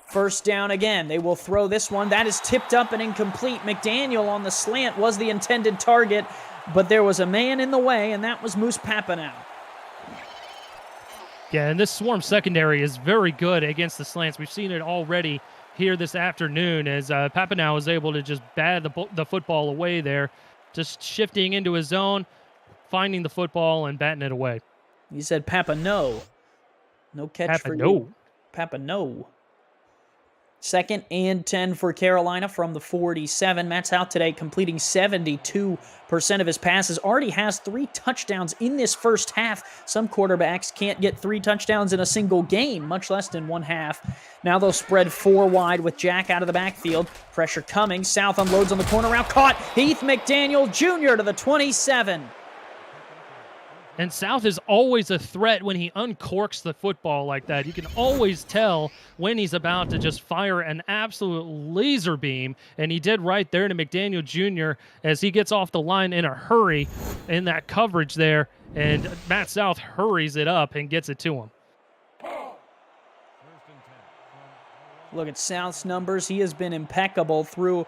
First down again. They will throw this one. That is tipped up and incomplete. McDaniel on the slant was the intended target, but there was a man in the way, and that was Moose Papanow. Yeah, and this Swarm secondary is very good against the slants. We've seen it already here this afternoon as Papanow was able to just bat the football away there, just shifting into his zone, finding the football, and batting it away. You said Papanow. No catch for you. Papanow. 2nd and 10 for Carolina from the 47. Matt South today completing 72% of his passes. Already has 3 touchdowns in this first half. Some quarterbacks can't get 3 touchdowns in a single game, much less than one half. Now they'll spread 4 wide with Jack out of the backfield. Pressure coming. South unloads on the corner route. Caught. Heath McDaniel Jr. to the 27. And South is always a threat when he uncorks the football like that. You can always tell when he's about to just fire an absolute laser beam, and he did right there to McDaniel Jr. as he gets off the line in a hurry in that coverage there, and Matt South hurries it up and gets it to him. Look at South's numbers. He has been impeccable through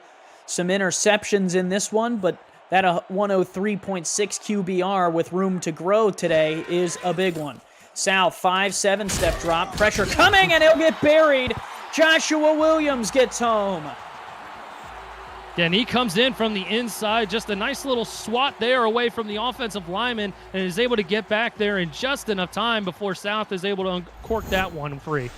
some interceptions in this one, but that 103.6 QBR with room to grow today is a big one. South, 5-7 step drop. Pressure coming, and he'll get buried. Joshua Williams gets home. Yeah, and he comes in from the inside. Just a nice little swat there away from the offensive lineman, and is able to get back there in just enough time before South is able to uncork that one free.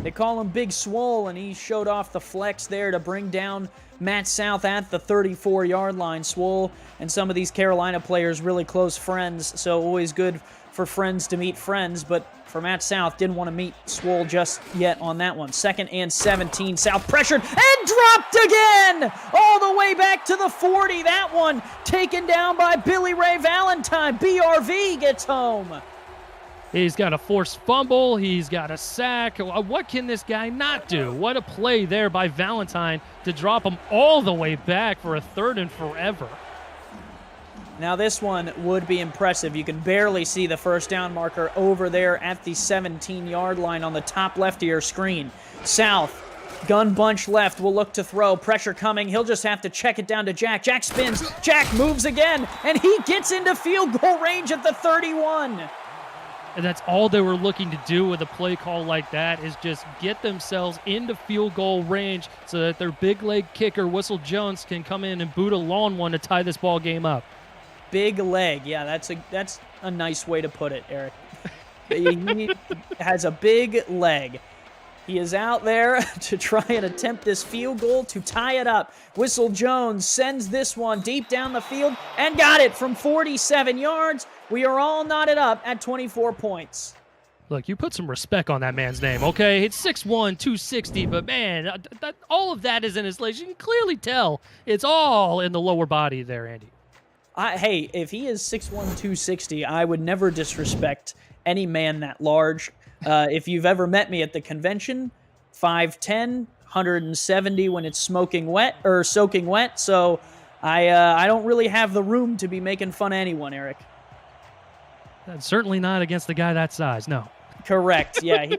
They call him Big Swole, and he showed off the flex there to bring down Matt South at the 34-yard line. Swole and some of these Carolina players really close friends, so always good for friends to meet friends, but for Matt South, didn't want to meet Swole just yet on that one. 2nd and 17, South pressured and dropped again! All the way back to the 40. That one taken down by Billy Ray Valentine. BRV gets home. He's got a forced fumble. He's got a sack. What can this guy not do? What a play there by Valentine to drop him all the way back for a 3rd and forever. Now this one would be impressive. You can barely see the first down marker over there at the 17-yard line on the top left of your screen. South, gun bunch left, will look to throw. Pressure coming. He'll just have to check it down to Jack. Jack spins. Jack moves again, and he gets into field goal range at the 31. And that's all they were looking to do with a play call like that, is just get themselves into field goal range so that their big leg kicker, Whistle Jones, can come in and boot a long one to tie this ball game up. Big leg. Yeah, that's a nice way to put it, Eric. He has a big leg. He is out there to try and attempt this field goal to tie it up. Whistle Jones sends this one deep down the field and got it from 47 yards. We are all knotted up at 24 points. Look, you put some respect on that man's name, okay? It's 6'1", 260, but man, all of that is in his legs. You can clearly tell it's all in the lower body there, Andy. Hey, if he is 6'1", 260, I would never disrespect any man that large. If you've ever met me at the convention, 5'10", 170 when it's soaking wet. So I don't really have the room to be making fun of anyone, Eric. Certainly not against the guy that size, no. Correct. Yeah,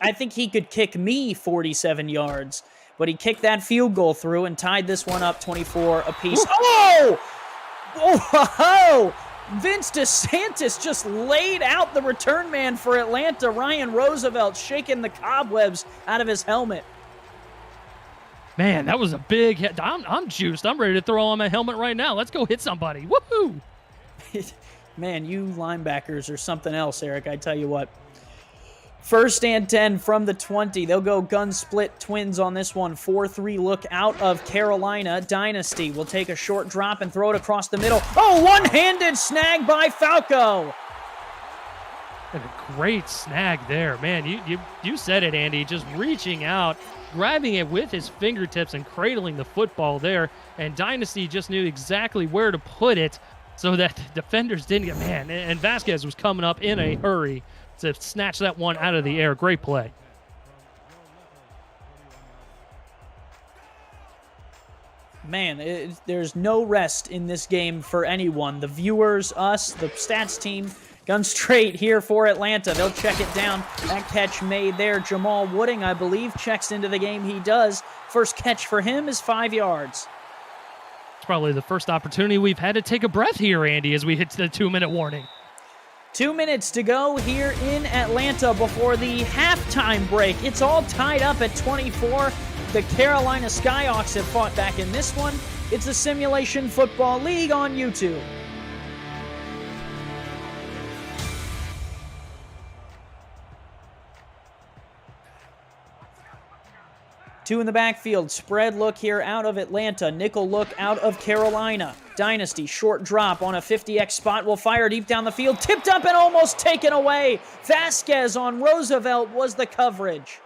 I think he could kick me 47 yards, but he kicked that field goal through and tied this one up 24 apiece. Ooh. Oh! Oh! Vince DeSantis just laid out the return man for Atlanta. Ryan Roosevelt shaking the cobwebs out of his helmet. Man, that was a big hit. I'm juiced. I'm ready to throw on my helmet right now. Let's go hit somebody. Woohoo! Man, you linebackers are something else, Eric. I tell you what. First and 10 from the 20. They'll go gun split twins on this one. 4-3 look out of Carolina. Dynasty will take a short drop and throw it across the middle. Oh, one-handed snag by Falco. And a great snag there. Man, you said it, Andy. Just reaching out, grabbing it with his fingertips and cradling the football there. And Dynasty just knew exactly where to put it so that defenders didn't get, man. And Vasquez was coming up in a hurry to snatch that one out of the air. Great play. Man, there's no rest in this game for anyone. The viewers, us, the stats team, gun straight here for Atlanta. They'll check it down. That catch made there. Jamal Wooding, I believe, checks into the game. He does. First catch for him is 5 yards. It's probably the first opportunity we've had to take a breath here, Andy, as we hit the 2-minute warning. 2 minutes to go here in Atlanta before the halftime break. It's all tied up at 24. The Carolina Skyhawks have fought back in this one. It's the Simulation Football League on YouTube. Two in the backfield. Spread look here out of Atlanta. Nickel look out of Carolina. Dynasty, short drop on a 50X spot. Will fire deep down the field. Tipped up and almost taken away. Vasquez on Roosevelt was the coverage.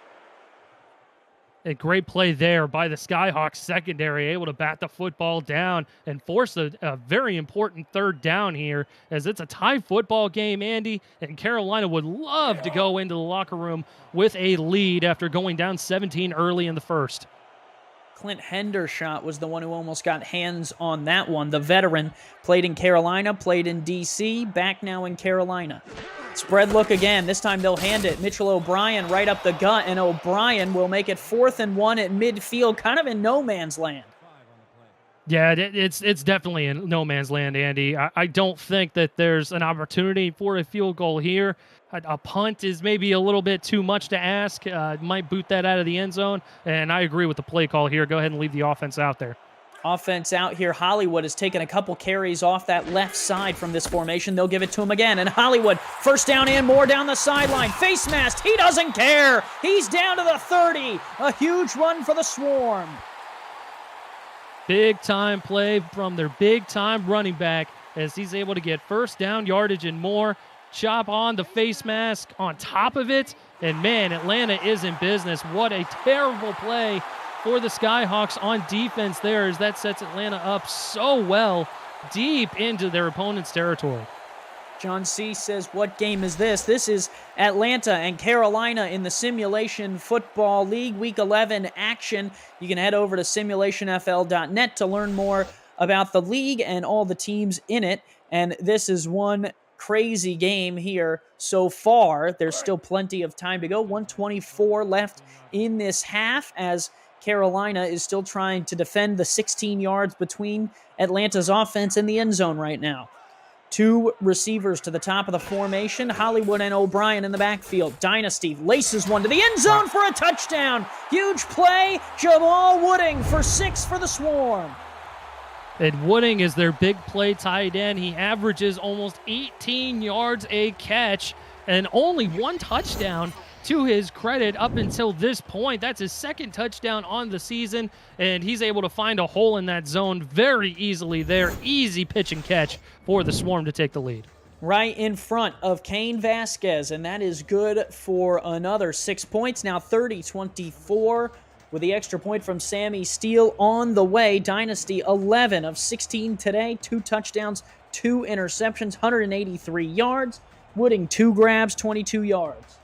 A great play there by the Skyhawks secondary, able to bat the football down and force a very important third down here, as it's a tie football game, Andy, and Carolina would love to go into the locker room with a lead after going down 17 early in the first. Clint Hendershot was the one who almost got hands on that one. The veteran played in Carolina, played in D.C., back now in Carolina. Spread look again. This time they'll hand it. Mitchell O'Brien right up the gut, and O'Brien will make it 4th and 1 at midfield, kind of in no man's land. Yeah, it's definitely in no man's land, Andy. I don't think that there's an opportunity for a field goal here. A punt is maybe a little bit too much to ask. Might boot that out of the end zone, and I agree with the play call here. Go ahead and leave the offense out there. Offense out here. Hollywood has taken a couple carries off that left side from this formation. They'll give it to him again. And Hollywood, first down and more down the sideline. Face mask. He doesn't care. He's down to the 30. A huge run for the Swarm. Big time play from their big time running back as he's able to get first down yardage and more. Chop on the face mask on top of it. And man, Atlanta is in business. What a terrible play for the Skyhawks on defense there, as that sets Atlanta up so well deep into their opponent's territory. John C. says, what game is this? This is Atlanta and Carolina in the Simulation Football League Week 11 action. You can head over to simulationfl.net to learn more about the league and all the teams in it. And this is one crazy game here so far. There's still plenty of time to go. 1:24 left in this half, as Carolina is still trying to defend the 16 yards between Atlanta's offense and the end zone right now. Two receivers to the top of the formation, Hollywood and O'Brien in the backfield. Dynasty laces one to the end zone for a touchdown. Huge play. Jamal Wooding for 6 for the Swarm. And Wooding is their big play tight end. He averages almost 18 yards a catch and only one touchdown to his credit up until this point. That's his second touchdown on the season, and he's able to find a hole in that zone very easily there. Easy pitch and catch for the Swarm to take the lead. right in front of Kane Vasquez, and that is good for another 6 points. Now 30-24 with the extra point from Sammy Steele on the way. Dynasty 11 of 16 today, 2 touchdowns, 2 interceptions, 183 yards. Wooding 2 grabs, 22 yards.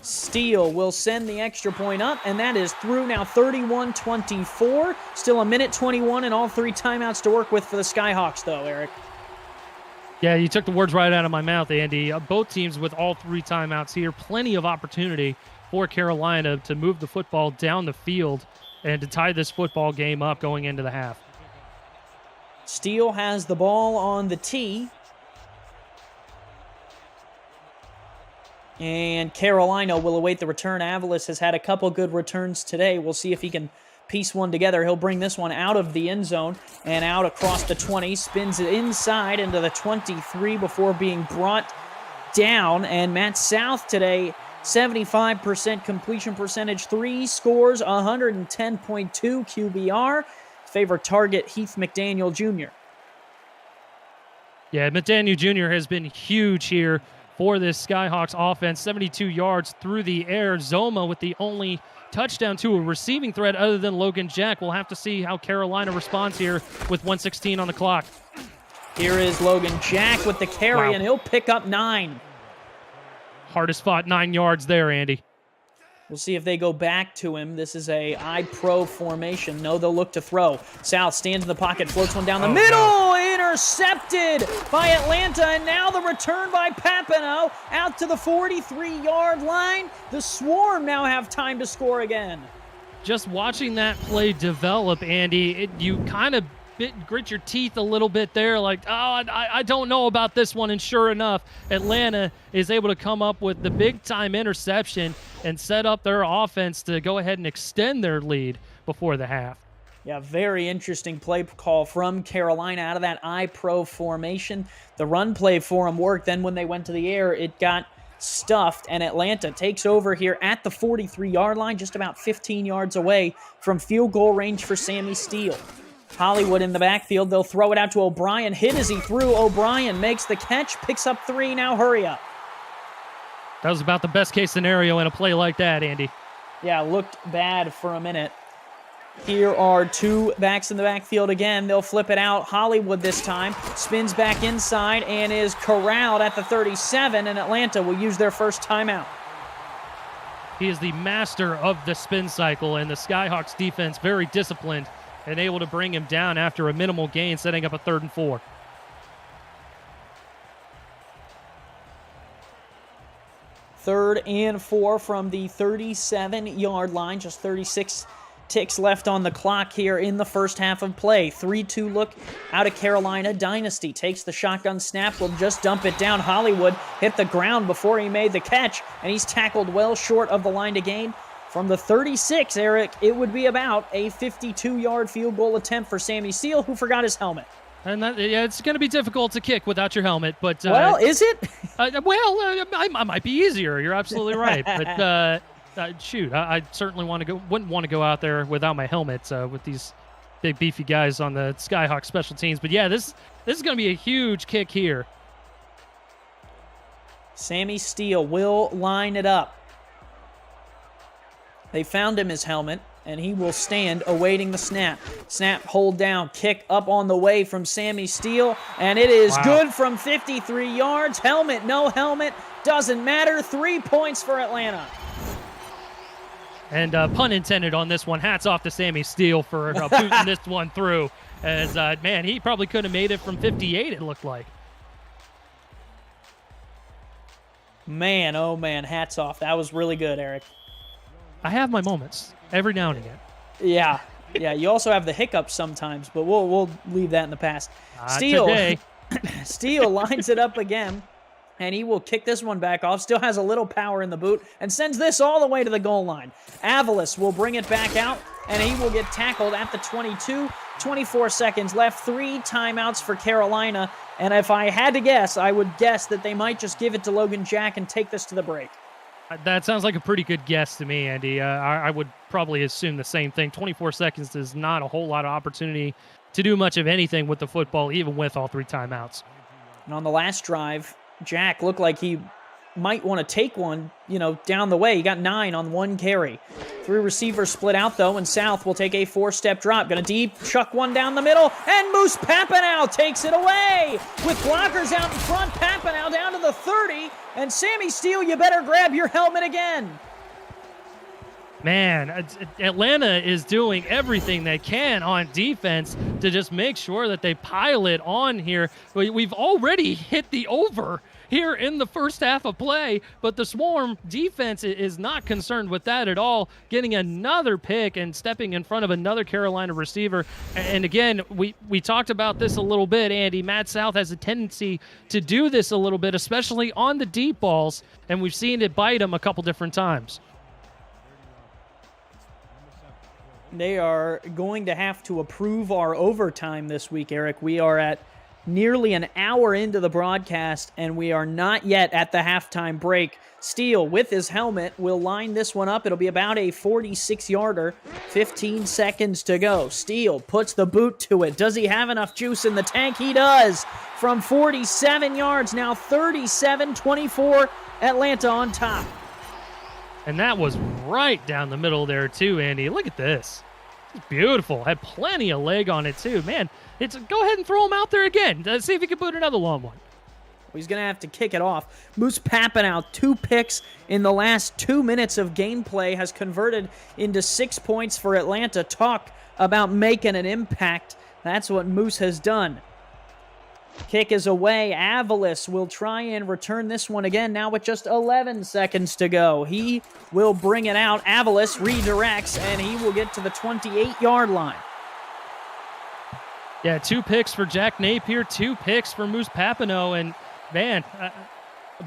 Steele will send the extra point up, and that is through now 31-24. Still a minute 21 and all 3 timeouts to work with for the Skyhawks, though, Eric. Yeah, you took the words right out of my mouth, Andy. Both teams with all 3 timeouts here. Plenty of opportunity for Carolina to move the football down the field and to tie this football game up going into the half. Steele has the ball on the tee. And Carolina will await the return. Avalos has had a couple good returns today. We'll see if he can piece one together. He'll bring this one out of the end zone and out across the 20. Spins it inside into the 23 before being brought down. And Matt South today, 75% completion percentage, 3 scores, 110.2 QBR. Favorite target, Heath McDaniel Jr. Yeah, McDaniel Jr. has been huge here for this Skyhawks offense. 72 yards through the air. Zoma with the only touchdown to a receiving threat other than Logan Jack. We'll have to see how Carolina responds here with 1:16 on the clock. Here is Logan Jack with the carry, and he'll pick up 9. Hardest fought 9 yards there, Andy. We'll see if they go back to him. This is a I-Pro formation. No, they'll look to throw. South stands in the pocket, floats one down the middle. No. Intercepted by Atlanta, and now the return by Papineau out to the 43-yard line. The Swarm now have time to score again. Just watching that play develop, Andy, you kind of grit your teeth a little bit there, like, oh, I don't know about this one. And sure enough, Atlanta is able to come up with the big-time interception and set up their offense to go ahead and extend their lead before the half. Yeah, very interesting play call from Carolina out of that I-Pro formation. The run play for them worked. Then when they went to the air, it got stuffed, and Atlanta takes over here at the 43-yard line, just about 15 yards away from field goal range for Sammy Steele. Hollywood in the backfield. They'll throw it out to O'Brien. Hit as he threw. O'Brien makes the catch, picks up 3. Now hurry up. That was about the best-case scenario in a play like that, Andy. Yeah, looked bad for a minute. Here are 2 backs in the backfield again. They'll flip it out. Hollywood this time spins back inside and is corralled at the 37, and Atlanta will use their first timeout. He is the master of the spin cycle, and the Skyhawks defense very disciplined and able to bring him down after a minimal gain, setting up a 3rd and 4. Third and 4 from the 37-yard line. Just 36 ticks left on the clock here in the first half of play. 3-2 look out of Carolina. Dynasty takes the shotgun snap, will just dump it down. Hollywood hit the ground before he made the catch, and he's tackled well short of the line to gain. From the 36, Eric, it would be about a 52-yard field goal attempt for Sammy Steele, who forgot his helmet. And it's going to be difficult to kick without your helmet, but well, is it? I might be easier. You're absolutely right, but shoot, I certainly wouldn't want to go out there without my helmet with these big beefy guys on the Skyhawk special teams. But yeah, this is going to be a huge kick here. Sammy Steele will line it up. They found him his helmet, and he will stand awaiting the snap. Snap, hold down, kick up on the way from Sammy Steele, and it is good from 53 yards. Helmet, no helmet, doesn't matter. 3 points for Atlanta. And pun intended on this one. Hats off to Sammy Steele for booting this one through. As, man, he probably could have made it from 58, it looked like. Man, oh man, hats off. That was really good, Eric. I have my moments every now and again. Yeah. You also have the hiccups sometimes, but we'll leave that in the past. Steele, Steele lines it up again, and he will kick this one back off. Still has a little power in the boot and sends this all the way to the goal line. Avalos will bring it back out, and he will get tackled at the 22. 24 seconds left. 3 timeouts for Carolina, and if I had to guess, I would guess that they might just give it to Logan Jack and take this to the break. That sounds like a pretty good guess to me, Andy. I would probably assume the same thing. 24 seconds is not a whole lot of opportunity to do much of anything with the football, even with all 3 timeouts. And on the last drive, Jack looked like he might want to take one, down the way. He got 9 on 1 carry. 3 receivers split out, though, and South will take a 4-step drop. Gonna deep chuck one down the middle, and Moose Papanow takes it away. With blockers out in front, Papanow down to the 30, and Sammy Steele, you better grab your helmet again. Man, Atlanta is doing everything they can on defense to just make sure that they pile it on here. We've already hit the over here in the first half of play, but the Swarm defense is not concerned with that at all, getting another pick and stepping in front of another Carolina receiver. And again, we talked about this a little bit, Andy. Matt South has a tendency to do this a little bit, especially on the deep balls, and we've seen it bite him a couple different times. They are going to have to approve our overtime this week, Eric. We are at nearly an hour into the broadcast, and we are not yet at the halftime break. Steele, with his helmet, will line this one up. It'll be about a 46-yarder, 15 seconds to go. Steele puts the boot to it. Does he have enough juice in the tank? He does. From 47 yards, now 37-24, Atlanta on top. And that was right down the middle there, too, Andy. Look at this. It's beautiful. Had plenty of leg on it, too. Man, go ahead and throw him out there again. Let's see if he can put another long one. He's going to have to kick it off. Moose Papanow, 2 picks in the last 2 minutes of gameplay, has converted into 6 points for Atlanta. Talk about making an impact. That's what Moose has done. Kick is away. Avalos will try and return this one again, now with just 11 seconds to go. He will bring it out. Avalos redirects, and he will get to the 28-yard line. Yeah, 2 picks for Jack Napier, 2 picks for Moose Papanow, and man,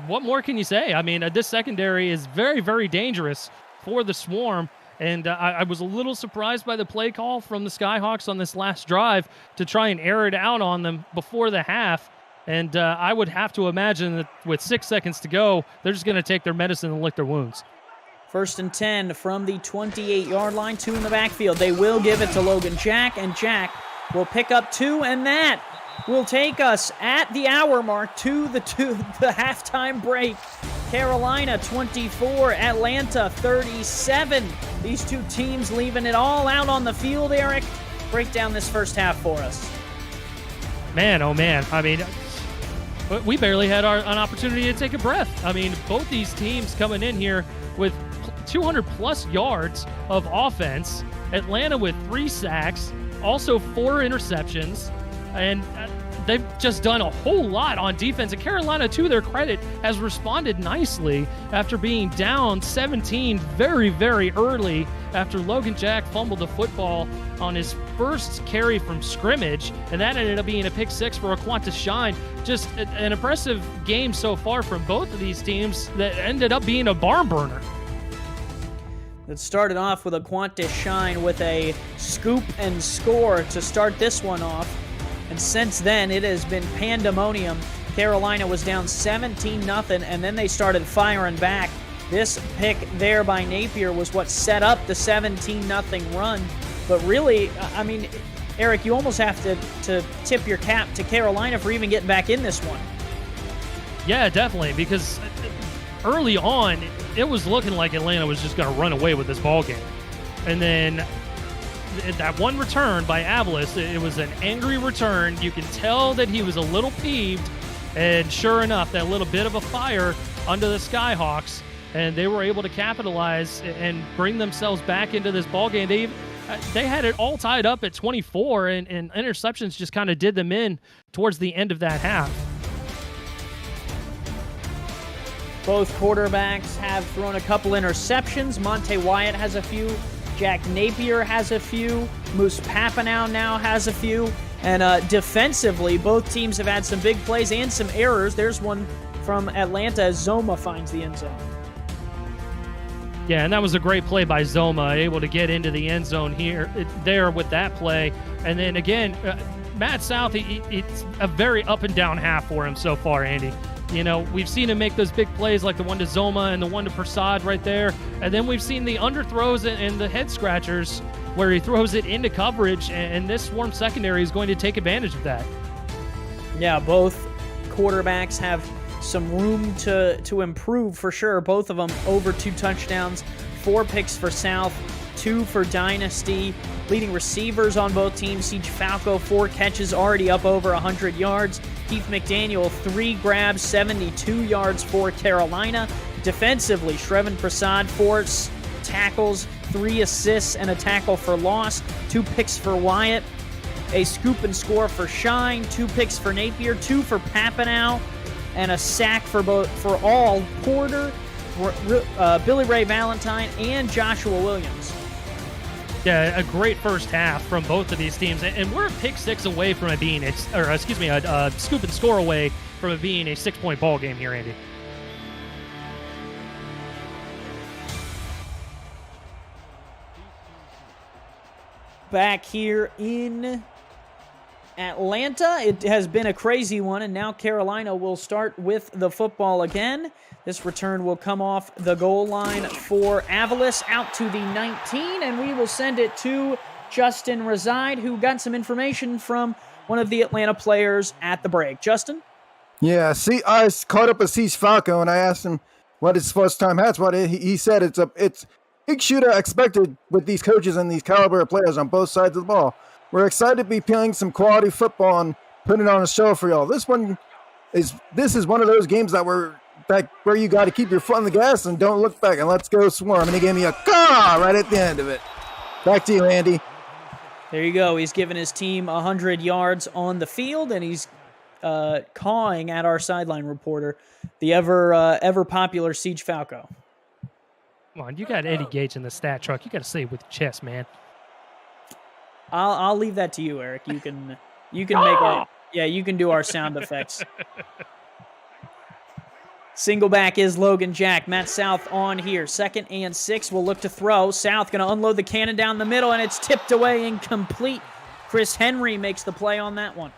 what more can you say? I mean, this secondary is very, very dangerous for the Swarm. And I was a little surprised by the play call from the Skyhawks on this last drive to try and air it out on them before the half. And I would have to imagine that with 6 seconds to go, they're just going to take their medicine and lick their wounds. 1st and 10 from the 28-yard line, 2 in the backfield. They will give it to Logan Jack, and Jack will pick up 2, and that will take us at the hour mark to the halftime break. Carolina 24, Atlanta 37. These 2 teams leaving it all out on the field, Eric. Break down this first half for us. Man, oh man. I mean, we barely had an opportunity to take a breath. I mean, both these teams coming in here with 200-plus yards of offense. Atlanta with 3 sacks, also 4 interceptions, and they've just done a whole lot on defense. And Carolina, to their credit, has responded nicely after being down 17 very, very early after Logan Jack fumbled the football on his first carry from scrimmage, and that ended up being a pick 6 for Aquanta Shine. Just an impressive game so far from both of these teams that ended up being a barn burner. It started off with Aquanta Shine with a scoop and score to start this one off. And since then, it has been pandemonium. Carolina was down 17-0, and then they started firing back. This pick there by Napier was what set up the 17-0 run. But really, I mean, Eric, you almost have to tip your cap to Carolina for even getting back in this one. Yeah, definitely, because early on, it was looking like Atlanta was just going to run away with this ball game. And then that one return by Avalos, it was an angry return. You can tell that he was a little peeved, and sure enough, that little bit of a fire under the Skyhawks, and they were able to capitalize and bring themselves back into this ballgame. They had it all tied up at 24, and interceptions just kind of did them in towards the end of that half. Both quarterbacks have thrown a couple interceptions. Monte Wyatt has a few. Jack Napier has a few. Moose Papanow now has a few. And defensively, both teams have had some big plays and some errors. There's one from Atlanta as Zoma finds the end zone. Yeah, and that was a great play by Zoma, able to get into the end zone there with that play. And then again, Matt South, it's a very up and down half for him so far, Andy. You know, we've seen him make those big plays like the one to Zoma and the one to Prasad right there. And then we've seen the underthrows and the head scratchers where he throws it into coverage, and this Swarm secondary is going to take advantage of that. Yeah, both quarterbacks have some room to improve for sure. Both of them over 2 touchdowns, 4 picks for South, 2 for Dynasty. Leading receivers on both teams, Siege Falco, 4 catches, already up over 100 yards. Keith McDaniel, 3 grabs, 72 yards for Carolina. Defensively, Shrevin Prasad, 4 tackles, 3 assists, and a tackle for loss. 2 picks for Wyatt. A scoop and score for Shine. 2 picks for Napier, 2 for Papanow, and a sack for all Porter, Billy Ray Valentine, and Joshua Williams. Yeah, a great first half from both of these teams, and we're a pick 6 away from it being a scoop and score away from it being a 6-point ball game here, Andy. Back here in Atlanta, it has been a crazy one, and now Carolina will start with the football again. This return will come off the goal line for Avalos out to the 19, and we will send it to Justin Reside, who got some information from one of the Atlanta players at the break. Justin? Yeah, see, I caught up with Siege Falco, and I asked him what his first time hats was. He said it's big shootout expected with these coaches and these caliber of players on both sides of the ball. We're excited to be playing some quality football and putting on a show for y'all. This is one of those games where you got to keep your foot on the gas and don't look back, and let's go Swarm. And he gave me a caw right at the end of it. Back to you, Andy. There you go. He's given his team 100 yards on the field, and he's cawing at our sideline reporter, the ever popular Siege Falco. Come on, you got Eddie Gates in the stat truck. You got to say it with your chest, man. I'll leave that to you, Eric. You can make it. Yeah, you can do our sound effects. Single back is Logan Jack. Matt South on here. 2nd and 6. We'll look to throw. South going to unload the cannon down the middle, and it's tipped away incomplete. Chris Henry makes the play on that one.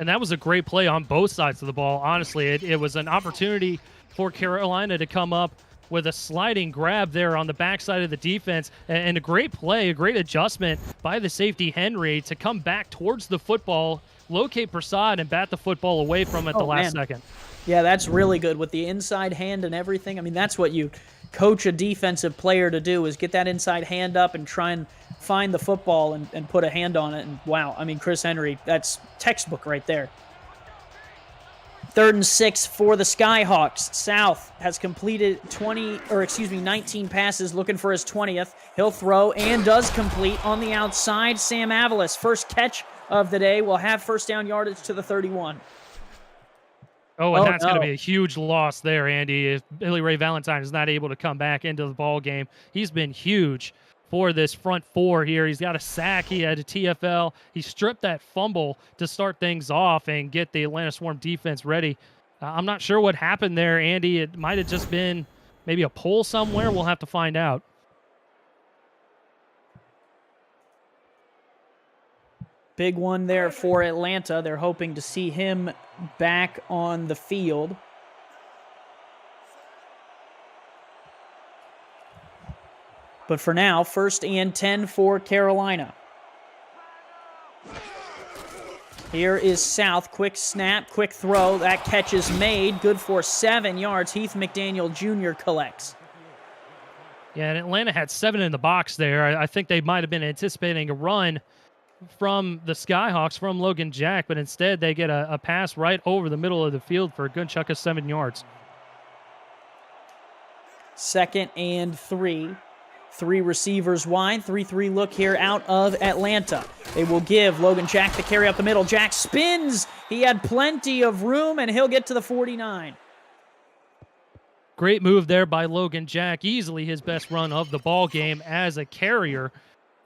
And that was a great play on both sides of the ball. Honestly, it was an opportunity for Carolina to come up with a sliding grab there on the backside of the defense, and a great play, a great adjustment by the safety Henry to come back towards the football, locate Prasad, and bat the football away from it the last second. Yeah, that's really good with the inside hand and everything. I mean, that's what you coach a defensive player to do, is get that inside hand up and try and find the football and put a hand on it. And wow, I mean, Chris Henry, that's textbook right there. 3rd and 6 for the Skyhawks. South has completed 19 passes, looking for his 20th. He'll throw and does complete on the outside. Sam Avalos, first catch of the day, will have first down yardage to the 31. Oh, and that's going to be a huge loss there, Andy. If Billy Ray Valentine is not able to come back into the ball game, he's been huge for this front four here. He's got a sack. He had a TFL. He stripped that fumble to start things off and get the Atlanta Swarm defense ready. I'm not sure what happened there, Andy. It might have just been maybe a pull somewhere. We'll have to find out. Big one there for Atlanta. They're hoping to see him back on the field. But for now, 1st and 10 for Carolina. Here is South. Quick snap, quick throw. That catch is made. Good for 7 yards. Heath McDaniel Jr. collects. Yeah, and Atlanta had 7 in the box there. I think they might have been anticipating a run from the Skyhawks, from Logan Jack, but instead they get a pass right over the middle of the field for a good chunk of 7 yards. 2nd and 3. 3 receivers wide. 3-3 look here out of Atlanta. They will give Logan Jack the carry up the middle. Jack spins. He had plenty of room, and he'll get to the 49. Great move there by Logan Jack. Easily his best run of the ball game as a carrier.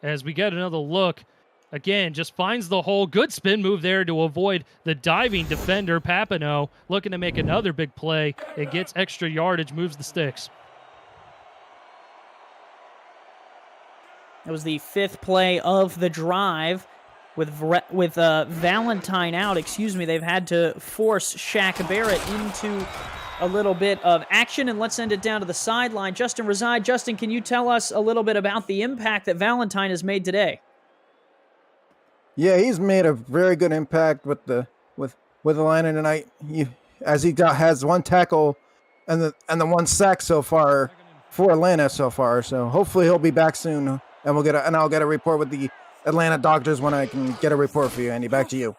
As we get another look, again, just finds the hole. Good spin move there to avoid the diving defender, Papano, looking to make another big play. It gets extra yardage, moves the sticks. That was the 5th play of the drive. With Valentine out, they've had to force Shaq Barrett into a little bit of action, and let's send it down to the sideline. Justin Reside. Justin, can you tell us a little bit about the impact that Valentine has made today? Yeah, he's made a very good impact with the Atlanta tonight. He has one tackle and the one sack so far for Atlanta so far. So hopefully he'll be back soon, and I'll get a report with the Atlanta doctors when I can get a report for you, Andy. Back to you.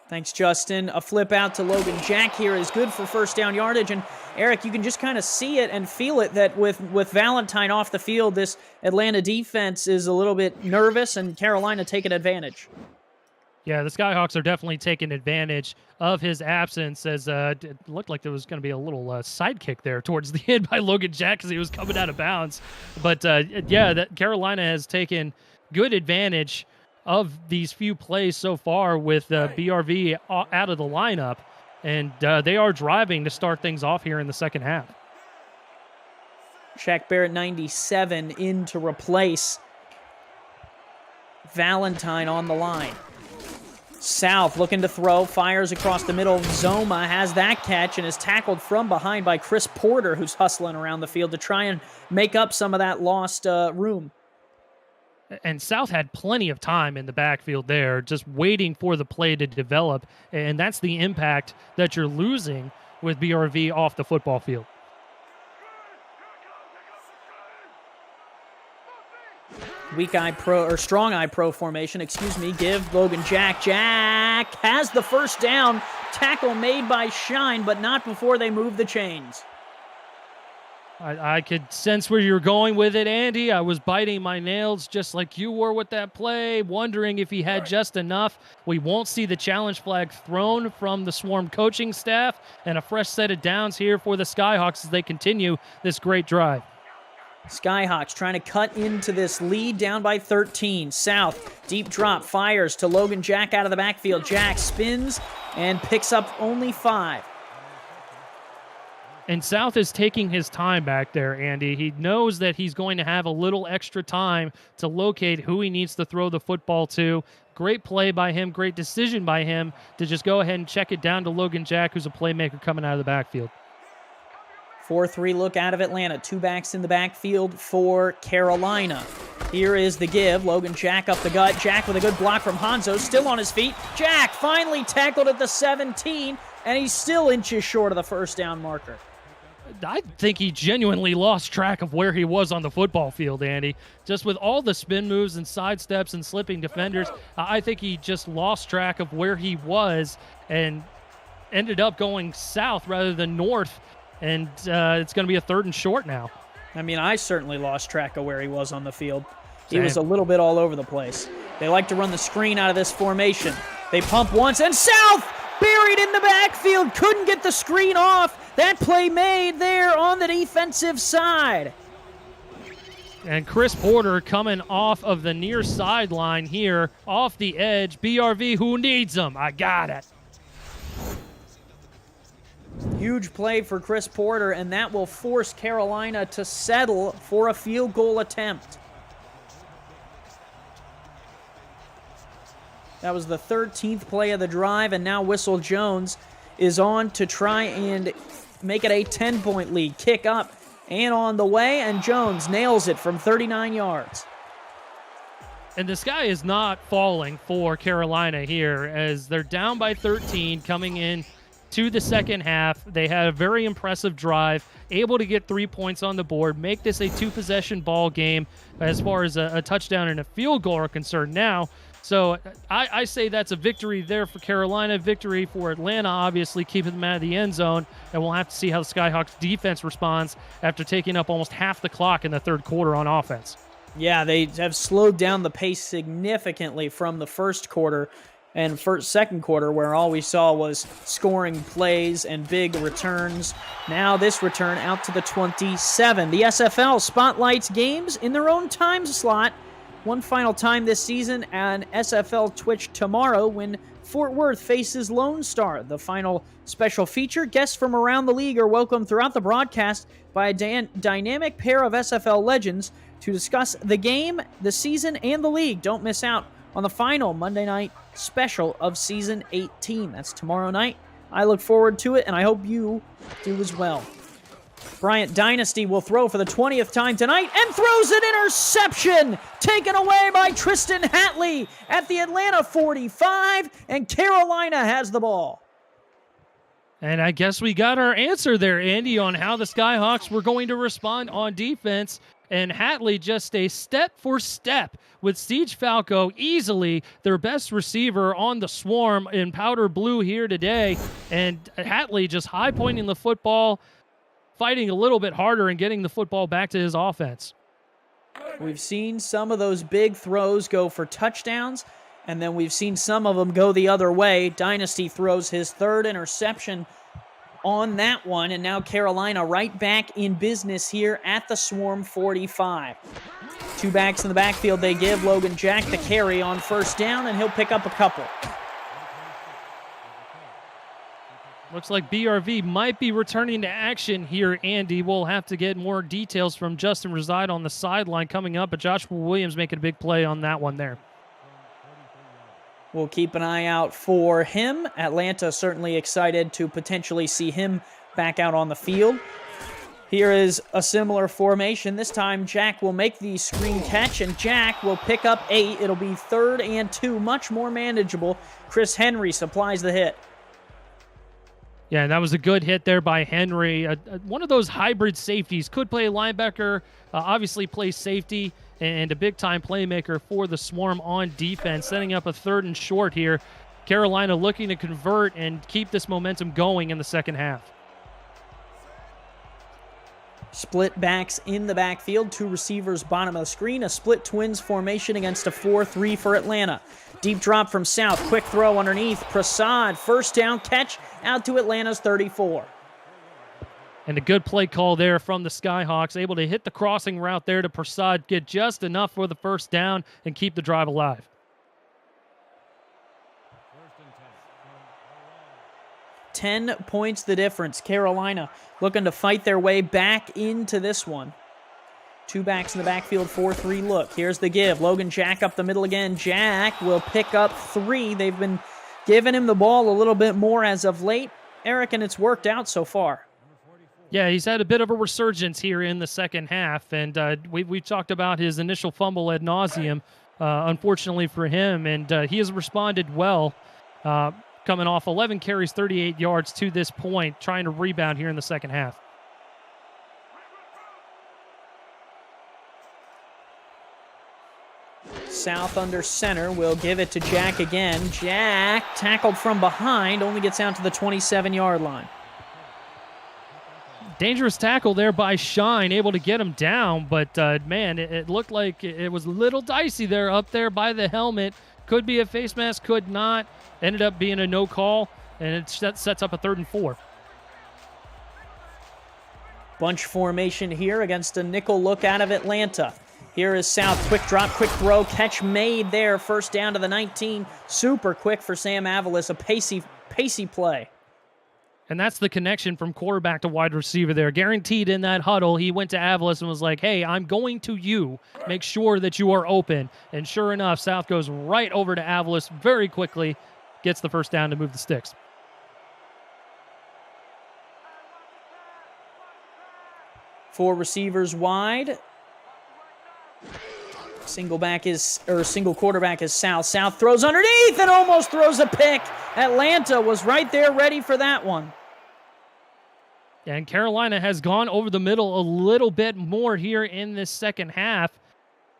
Thanks, Justin. A flip out to Logan Jack here is good for first down yardage. And Eric, you can just kind of see it and feel it that with Valentine off the field, this Atlanta defense is a little bit nervous and Carolina taking advantage. Yeah, the Skyhawks are definitely taking advantage of his absence, as it looked like there was going to be a little sidekick there towards the end by Logan Jack as he was coming out of bounds. But yeah, that Carolina has taken good advantage of these few plays so far with BRV out of the lineup, and they are driving to start things off here in the second half. Shaq Barrett, 97, in to replace Valentine on the line. South looking to throw, fires across the middle. Zoma has that catch and is tackled from behind by Chris Porter, who's hustling around the field to try and make up some of that lost room. And South had plenty of time in the backfield there, just waiting for the play to develop, and that's the impact that you're losing with BRV off the football field. Strong eye pro formation, give Logan Jack. Jack has the first down. Tackle made by Shine, but not before they move the chains. I could sense where you're going with it, Andy. I was biting my nails just like you were with that play, wondering if he had just enough. We won't see the challenge flag thrown from the Swarm coaching staff, and a fresh set of downs here for the Skyhawks as they continue this great drive. Skyhawks trying to cut into this lead, down by 13. South, deep drop, fires to Logan Jack out of the backfield. Jack spins and picks up only 5. And South is taking his time back there, Andy. He knows that he's going to have a little extra time to locate who he needs to throw the football to. Great play by him, great decision by him to just go ahead and check it down to Logan Jack, who's a playmaker coming out of the backfield. 4-3 look out of Atlanta. 2 backs in the backfield for Carolina. Here is the give. Logan Jack up the gut. Jack with a good block from Hanzo. Still on his feet. Jack finally tackled at the 17, and he's still inches short of the first down marker. I think he genuinely lost track of where he was on the football field, Andy. Just with all the spin moves and sidesteps and slipping defenders, I think he just lost track of where he was and ended up going south rather than north. And it's going to be a 3rd and short now. I mean, I certainly lost track of where he was on the field. He was a little bit all over the place. They like to run the screen out of this formation. They pump once, and South buried in the backfield. Couldn't get the screen off. That play made there on the defensive side. And Chris Porter coming off of the near sideline here, off the edge. BRV, who needs him? I got it. Huge play for Chris Porter, and that will force Carolina to settle for a field goal attempt. That was the 13th play of the drive, and now Whistle Jones is on to try and make it a 10-point lead. Kick up and on the way, and Jones nails it from 39 yards. And the sky is not falling for Carolina here as they're down by 13 coming in to the second half. They had a very impressive drive, able to get 3 points on the board, make this a 2-possession ball game as far as a touchdown and a field goal are concerned now. So I say that's a victory there for Carolina, victory for Atlanta, obviously keeping them out of the end zone, and we'll have to see how the Skyhawks defense responds after taking up almost half the clock in the third quarter on offense. Yeah, they have slowed down the pace significantly from the first quarter and second quarter, where all we saw was scoring plays and big returns. Now this return out to the 27. The SFL spotlights games in their own time slot. One final time this season on SFL Twitch tomorrow when Fort Worth faces Lone Star. The final special feature, guests from around the league are welcome throughout the broadcast by a dynamic pair of SFL legends to discuss the game, the season, and the league. Don't miss out on the final Monday night special of Season 18. That's tomorrow night I look forward to it, and I hope you do as well. Bryant Dynasty will throw for the 20th time tonight and throws an interception! Taken away by Tristan Hatley at the Atlanta 45, and Carolina has the ball. And I guess we got our answer there, Andy, on how the Skyhawks were going to respond on defense. And Hatley just a step for step with Siege Falco, easily their best receiver on the Swarm in powder blue here today. And Hatley just high pointing the football, fighting a little bit harder and getting the football back to his offense. We've seen some of those big throws go for touchdowns, and then we've seen some of them go the other way. Dynasty throws his third interception on that one, and now Carolina right back in business here at the Swarm 45. Two backs in the backfield. They give Logan Jack the carry on first down, and he'll pick up a couple. Looks like BRV might be returning to action here, Andy. We'll have to get more details from Justin Reside on the sideline coming up, but Joshua Williams making a big play on that one there. We'll keep an eye out for him. Atlanta certainly excited to potentially see him back out on the field. Here is a similar formation. This time, Jack will make the screen catch, and Jack will pick up 8. It'll be 3rd and 2, much more manageable. Chris Henry supplies the hit. Yeah, and that was a good hit there by Henry. One of those hybrid safeties. Could play linebacker, obviously plays safety, and a big-time playmaker for the Swarm on defense, setting up a 3rd and short here. Carolina looking to convert and keep this momentum going in the second half. Split backs in the backfield, 2 receivers bottom of the screen, a split twins formation against a 4-3 for Atlanta. Deep drop from South, quick throw underneath, Prasad, first down catch out to Atlanta's 34. And a good play call there from the Skyhawks, able to hit the crossing route there to Prasad, get just enough for the first down and keep the drive alive. 10 points the difference. Carolina looking to fight their way back into this one. 2 backs in the backfield, 4-3 look. Here's the give. Logan Jack up the middle again. Jack will pick up 3. They've been giving him the ball a little bit more as of late, Eric, and it's worked out so far. Yeah, he's had a bit of a resurgence here in the second half, and we've talked about his initial fumble ad nauseum, unfortunately for him, and he has responded well, coming off 11 carries, 38 yards to this point, trying to rebound here in the second half. South under center will give it to Jack again. Jack, tackled from behind, only gets out to the 27-yard line. Dangerous tackle there by Shine, able to get him down, but man, it looked like it was a little dicey there up there by the helmet. Could be a face mask, could not. Ended up being a no call, and it sets up a 3rd and 4. Bunch formation here against a nickel look out of Atlanta. Here is South, quick drop, quick throw, catch made there, first down to the 19. Super quick for Sam Avalos, a pacey play. And that's the connection from quarterback to wide receiver there. Guaranteed in that huddle, he went to Avalos and was like, hey, I'm going to you. Make sure that you are open. And sure enough, South goes right over to Avalos very quickly, gets the first down to move the sticks. Four receivers wide. Single quarterback is South. South throws underneath and almost throws a pick. Atlanta was right there ready for that one. And Carolina has gone over the middle a little bit more here in this second half.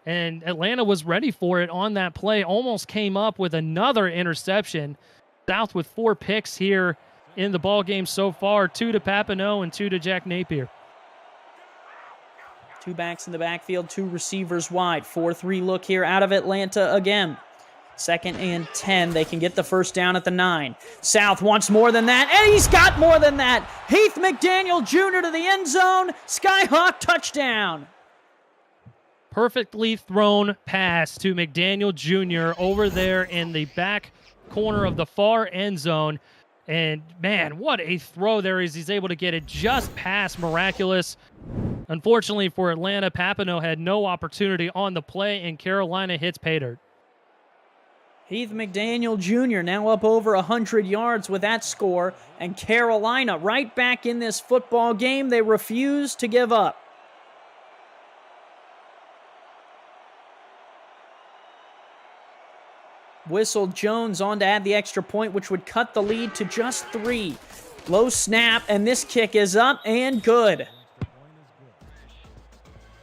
And Atlanta was ready for it on that play. Almost came up with another interception. South with 4 picks here in the ball game so far. 2 to Papineau and 2 to Jack Napier. 2 backs in the backfield, 2 receivers wide. 4-3 look here out of Atlanta again. 2nd and 10. They can get the first down at the 9. South wants more than that, and he's got more than that. Heath McDaniel Jr. to the end zone. Skyhawk touchdown. Perfectly thrown pass to McDaniel Jr. over there in the back corner of the far end zone. And, man, what a throw there is. He's able to get it just past Miraculous. Unfortunately for Atlanta, Papineau had no opportunity on the play, and Carolina hits pay dirt. Heath McDaniel Jr. now up over 100 yards with that score, and Carolina right back in this football game. They refuse to give up. Whistle Jones on to add the extra point, which would cut the lead to just 3. Low snap, and this kick is up and good.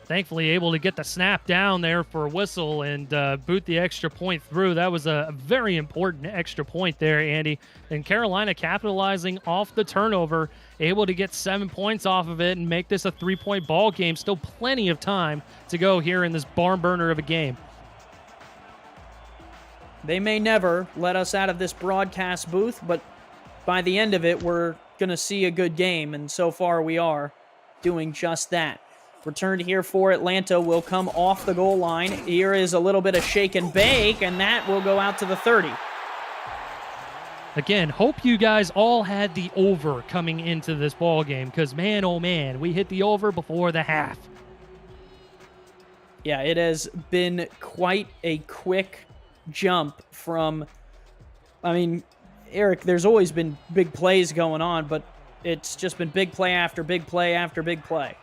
Thankfully able to get the snap down there for Whistle and boot the extra point through. That was a very important extra point there, Andy. And Carolina capitalizing off the turnover, able to get 7 points off of it and make this a 3-point ball game. Still plenty of time to go here in this barn burner of a game. They may never let us out of this broadcast booth, but by the end of it, we're going to see a good game, and so far we are doing just that. Return here for Atlanta will come off the goal line. Here is a little bit of shake and bake, and that will go out to the 30. Again, hope you guys all had the over coming into this ball game, because man, oh man, we hit the over before the half. Yeah, it has been quite a quick jump from, I mean, Eric, there's always been big plays going on, but it's just been big play after big play after big play.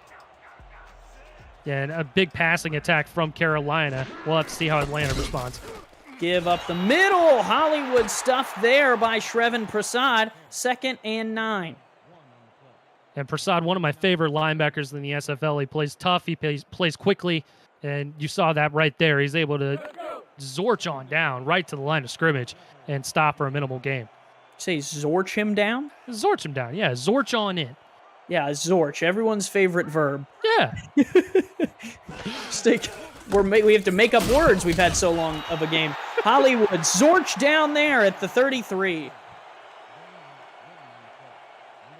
Yeah, and a big passing attack from Carolina. We'll have to see how Atlanta responds. Give up the middle. Hollywood stuff there by Shrevin Prasad. 2nd and 9. And Prasad, one of my favorite linebackers in the SFL. He plays tough. He plays quickly. And you saw that right there. He's able to zorch on down right to the line of scrimmage and stop for a minimal gain. Say zorch him down? Zorch him down. Yeah, zorch on in. Yeah, zorch. Everyone's favorite verb. Yeah. We have to make up words. We've had so long of a game. Hollywood, zorch down there at the 33.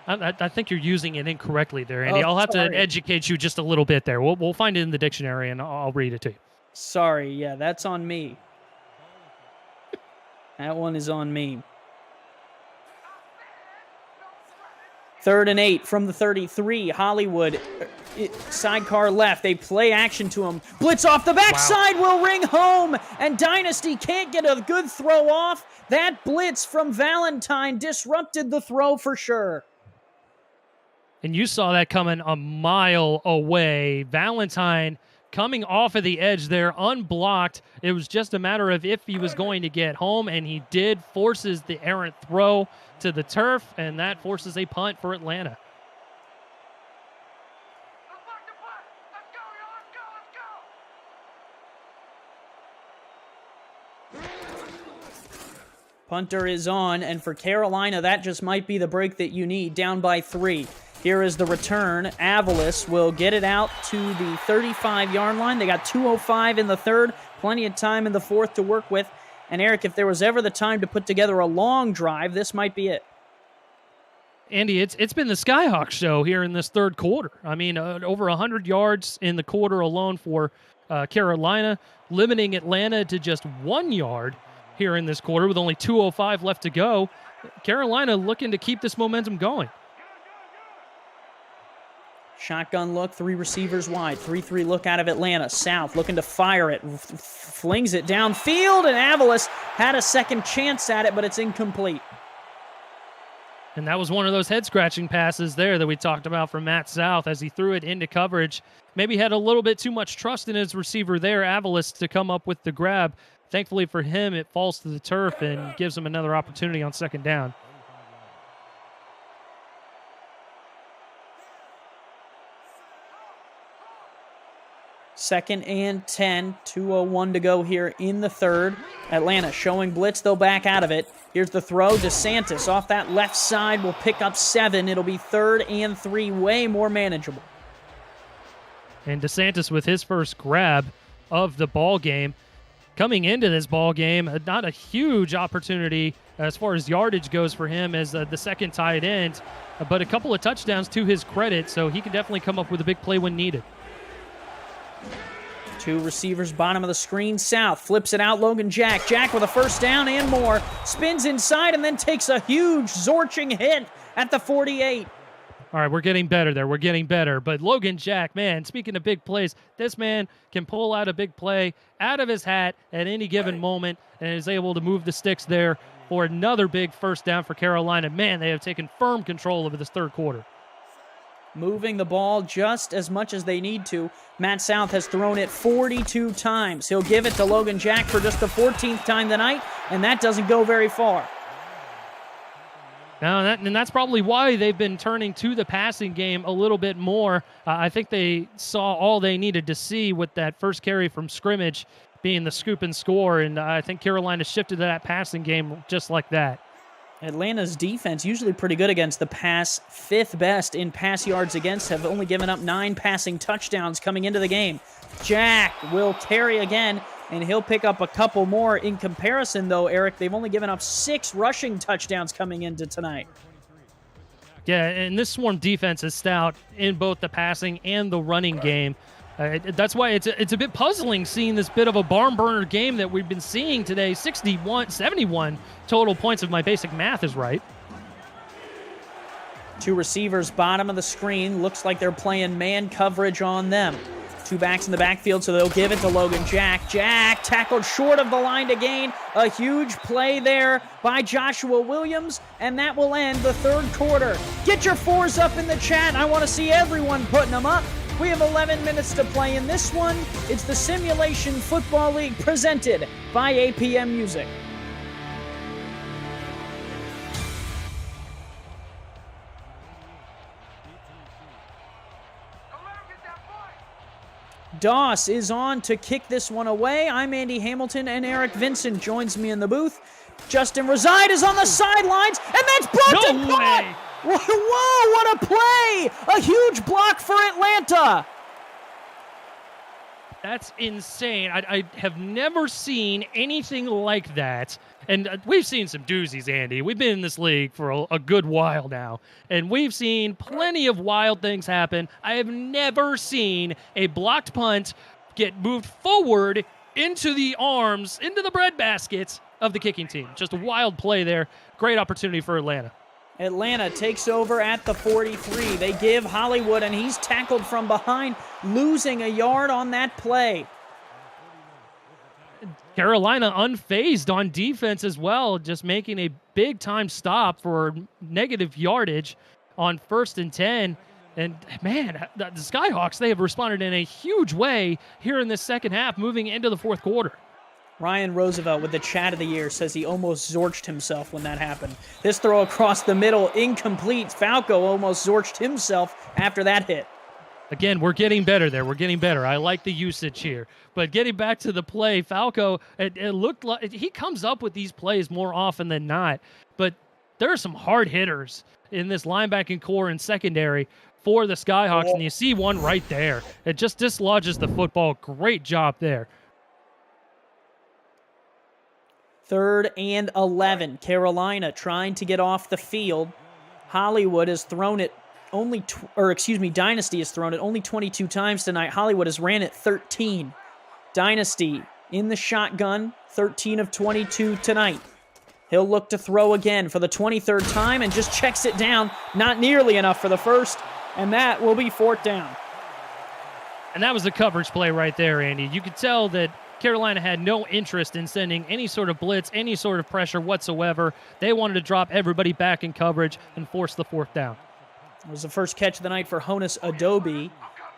I think you're using it incorrectly there, Andy. Oh, I'll have sorry. to educate you just a little bit there. We'll find it in the dictionary, and I'll read it to you. Sorry, yeah, that's on me. That one is on me. 3rd and 8 from the 33. Hollywood, sidecar left. They play action to him. Blitz off the backside will ring home, and Dynasty can't get a good throw off. That blitz from Valentine disrupted the throw for sure. And you saw that coming a mile away. Valentine coming off of the edge there, unblocked. It was just a matter of if he was going to get home, and he did. Forces the errant throw to the turf, and that forces a punt for Atlanta. Punter is on, and for Carolina, that just might be the break that you need, down by 3. Here is the return. Avalos will get it out to the 35-yard line. They got 2:05 in the 3rd, plenty of time in the 4th to work with. And Eric, if there was ever the time to put together a long drive, this might be it. Andy, it's been the Skyhawks show here in this 3rd quarter. I mean, over 100 yards in the quarter alone for Carolina, limiting Atlanta to just 1 yard here in this quarter with only 2:05 left to go. Carolina looking to keep this momentum going. Shotgun look, 3 receivers wide, 3-3 look out of Atlanta. South looking to fire it, flings it downfield, and Avalos had a second chance at it, but it's incomplete. And that was one of those head-scratching passes there that we talked about from Matt South as he threw it into coverage. Maybe had a little bit too much trust in his receiver there, Avalos, to come up with the grab. Thankfully for him, it falls to the turf and gives him another opportunity on 2nd down. Second and 10, 2:01 to go here in the 3rd. Atlanta showing blitz, they'll back out of it. Here's the throw. DeSantis off that left side will pick up 7. It'll be 3rd and 3, way more manageable. And DeSantis with his first grab of the ball game. Coming into this ball game, not a huge opportunity as far as yardage goes for him as the second tight end, but a couple of touchdowns to his credit, so he can definitely come up with a big play when needed. 2 receivers, bottom of the screen. South flips it out. Logan Jack. Jack with a first down and more. Spins inside and then takes a huge zorching hit at the 48. All right, we're getting better there. We're getting better. But Logan Jack, man, speaking of big plays, this man can pull out a big play out of his hat at any given moment and is able to move the sticks there for another big first down for Carolina. Man, they have taken firm control over this third quarter. Moving the ball just as much as they need to. Matt South has thrown it 42 times. He'll give it to Logan Jack for just the 14th time tonight, and that doesn't go very far. Now, that's probably why they've been turning to the passing game a little bit more. I think they saw all they needed to see with that first carry from scrimmage being the scoop and score, and I think Carolina shifted to that passing game just like that. Atlanta's defense, usually pretty good against the pass, 5th best in pass yards against, have only given up 9 passing touchdowns coming into the game. Jack will carry again, and he'll pick up a couple more. In comparison, though, Eric, they've only given up 6 rushing touchdowns coming into tonight. Yeah, and this Swarm defense is stout in both the passing and the running game. That's why it's a bit puzzling seeing this bit of a barn burner game that we've been seeing today. 71 total points if my basic math is right. 2 receivers, bottom of the screen. Looks like they're playing man coverage on them. 2 backs in the backfield, so they'll give it to Logan Jack. Jack tackled short of the line to gain. A huge play there by Joshua Williams, and that will end the third quarter. Get your 4s up in the chat. I want to see everyone putting them up. We have 11 minutes to play in this one. It's the Simulation Football League presented by APM Music. Doss is on to kick this one away. I'm Andy Hamilton, and Eric Vincent joins me in the booth. Justin Reside is on the sidelines, and that's blocked and caught! Whoa, what a play! A huge block for Atlanta! That's insane. I have never seen anything like that. And we've seen some doozies, Andy. We've been in this league for a good while now. And we've seen plenty of wild things happen. I have never seen a blocked punt get moved forward into the arms, into the breadbasket of the kicking team. Just a wild play there. Great opportunity for Atlanta. Atlanta takes over at the 43. They give Hollywood, and he's tackled from behind, losing a yard on that play. Carolina unfazed on defense as well, just making a big-time stop for negative yardage on 1st and 10. And, man, the Skyhawks, they have responded in a huge way here in this second half, moving into the fourth quarter. Ryan Roosevelt with the chat of the year says he almost zorched himself when that happened. This throw across the middle, incomplete. Falco almost zorched himself after that hit. Again, we're getting better there. We're getting better. I like the usage here. But getting back to the play, Falco, it looked like he comes up with these plays more often than not. But there are some hard hitters in this linebacking core and secondary for the Skyhawks, and you see one right there. It just dislodges the football. Great job there. 3rd and 11. Carolina trying to get off the field. Hollywood has thrown it Dynasty has thrown it only 22 times tonight. Hollywood has ran it 13. Dynasty in the shotgun, 13 of 22 tonight. He'll look to throw again for the 23rd time and just checks it down. Not nearly enough for the first, and that will be 4th down. And that was a coverage play right there, Andy. You could tell that Carolina had no interest in sending any sort of blitz, any sort of pressure whatsoever. They wanted to drop everybody back in coverage and force the 4th down. It was the first catch of the night for Honus Adobe,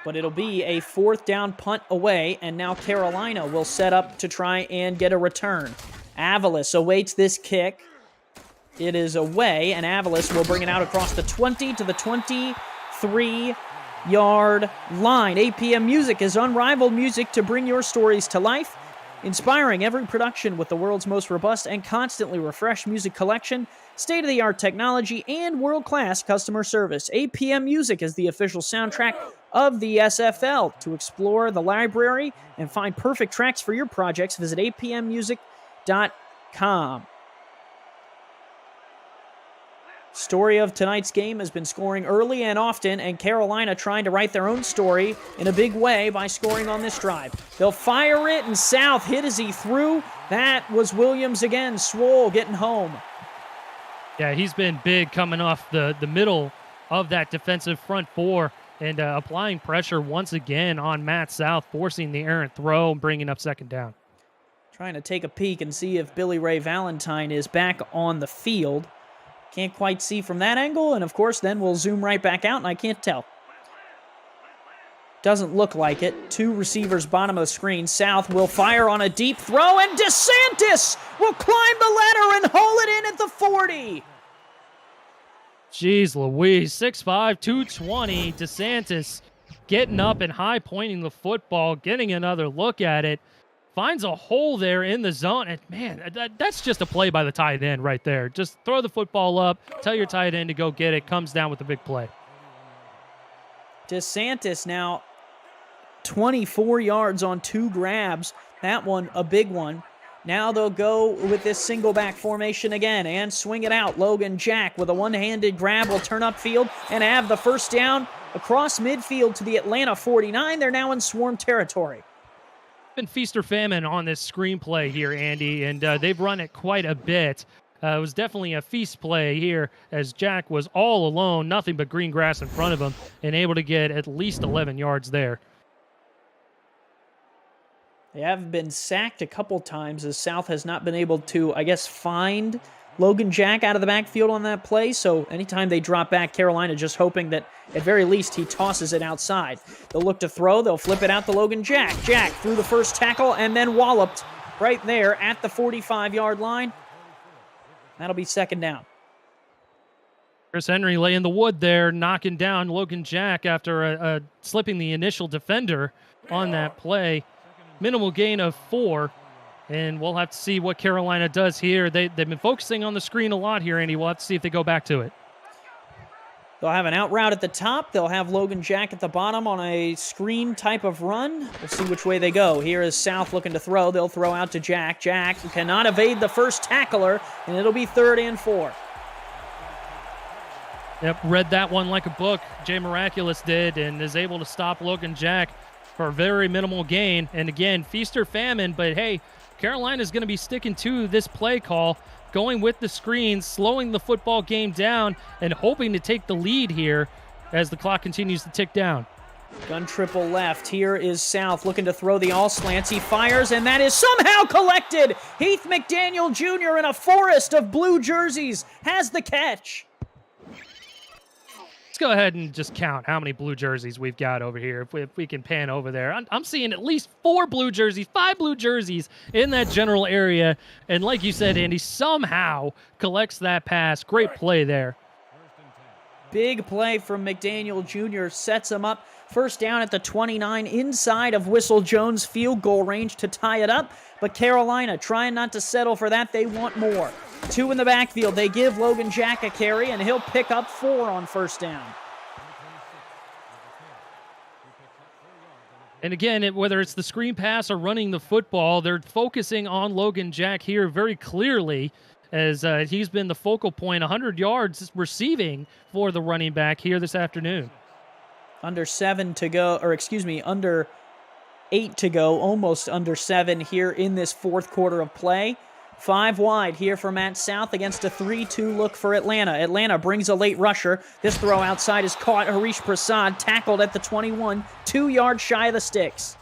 but it'll be a 4th down punt away, and now Carolina will set up to try and get a return. Avalos awaits this kick. It is away, and Avalos will bring it out across the 20 to the 23-yard line. APM Music is unrivaled music to bring your stories to life, inspiring every production with the world's most robust and constantly refreshed music collection, state-of-the-art technology, and world-class customer service. APM Music is the official soundtrack of the SFL. To explore the library and find perfect tracks for your projects, visit apmmusic.com. Story of tonight's game has been scoring early and often, and Carolina trying to write their own story in a big way by scoring on this drive. They'll fire it, and South hit as he threw. That was Williams again. Swole getting home. Yeah, he's been big coming off the middle of that defensive front four and applying pressure once again on Matt South, forcing the errant throw and bringing up second down. Trying to take a peek and see if Billy Ray Valentine is back on the field. Can't quite see from that angle, and of course then we'll zoom right back out, and I can't tell. Doesn't look like it. Two receivers bottom of the screen. South will fire on a deep throw, and DeSantis will climb the ladder and haul it in at the 40. Jeez Louise, 6'5", 220. DeSantis getting up and high pointing the football, getting another look at it. Finds a hole there in the zone. And man, that's just a play by the tight end right there. Just throw the football up, tell your tight end to go get it, comes down with a big play. DeSantis now 24 yards on 2 grabs. That one, a big one. Now they'll go with this single back formation again and swing it out. Logan Jack with a one-handed grab will turn upfield and have the first down across midfield to the Atlanta 49. They're now in swarm territory. Been feast or famine on this screenplay here, Andy, and they've run it quite a bit. It was definitely a feast play here as Jack was all alone, nothing but green grass in front of him, and able to get at least 11 yards there. They have been sacked a couple times as South has not been able to, I guess, find Logan Jack out of the backfield on that play. So anytime they drop back, Carolina just hoping that at very least he tosses it outside. They'll look to throw. They'll flip it out to Logan Jack. Jack through the first tackle and then walloped right there at the 45-yard line. That'll be second down. Chris Henry laying the wood there, knocking down Logan Jack after slipping the initial defender on that play. Minimal gain of 4, and we'll have to see what Carolina does here. They've been focusing on the screen a lot here, Andy. We'll have to see if they go back to it. They'll have an out route at the top. They'll have Logan Jack at the bottom on a screen type of run. We'll see which way they go. Here is South looking to throw. They'll throw out to Jack. Jack cannot evade the first tackler, and it'll be 3rd and 4. Yep, read that one like a book. Jay Miraculous did, and is able to stop Logan Jack for a very minimal gain. And again, feast or famine, but hey, Carolina's going to be sticking to this play call, going with the screens, slowing the football game down, and hoping to take the lead here as the clock continues to tick down. Gun triple left. Here is South looking to throw the all slants. He fires, and that is somehow collected. Heath McDaniel Jr. in a forest of blue jerseys has the catch. Go ahead and just count how many blue jerseys we've got over here. If we can pan over there, I'm seeing at least 4 blue jerseys, 5 blue jerseys in that general area. And like you said, Andy, somehow collects that pass. Great play there. Big play from McDaniel Jr. sets him up. First down at the 29 inside of Whistle Jones' field goal range to tie it up. But Carolina trying not to settle for that. They want more. 2 in the backfield. They give Logan Jack a carry, and he'll pick up 4 on first down. And again, whether it's the screen pass or running the football, they're focusing on Logan Jack here very clearly as he's been the focal point, 100 yards receiving for the running back here this afternoon. Under 7 to go, or excuse me, under 8 to go, almost under 7 here in this fourth quarter of play. 5 wide here for Matt South against a 3-2 look for Atlanta. Atlanta brings a late rusher. This throw outside is caught. Harish Prasad tackled at the 21, 2 yards shy of the sticks.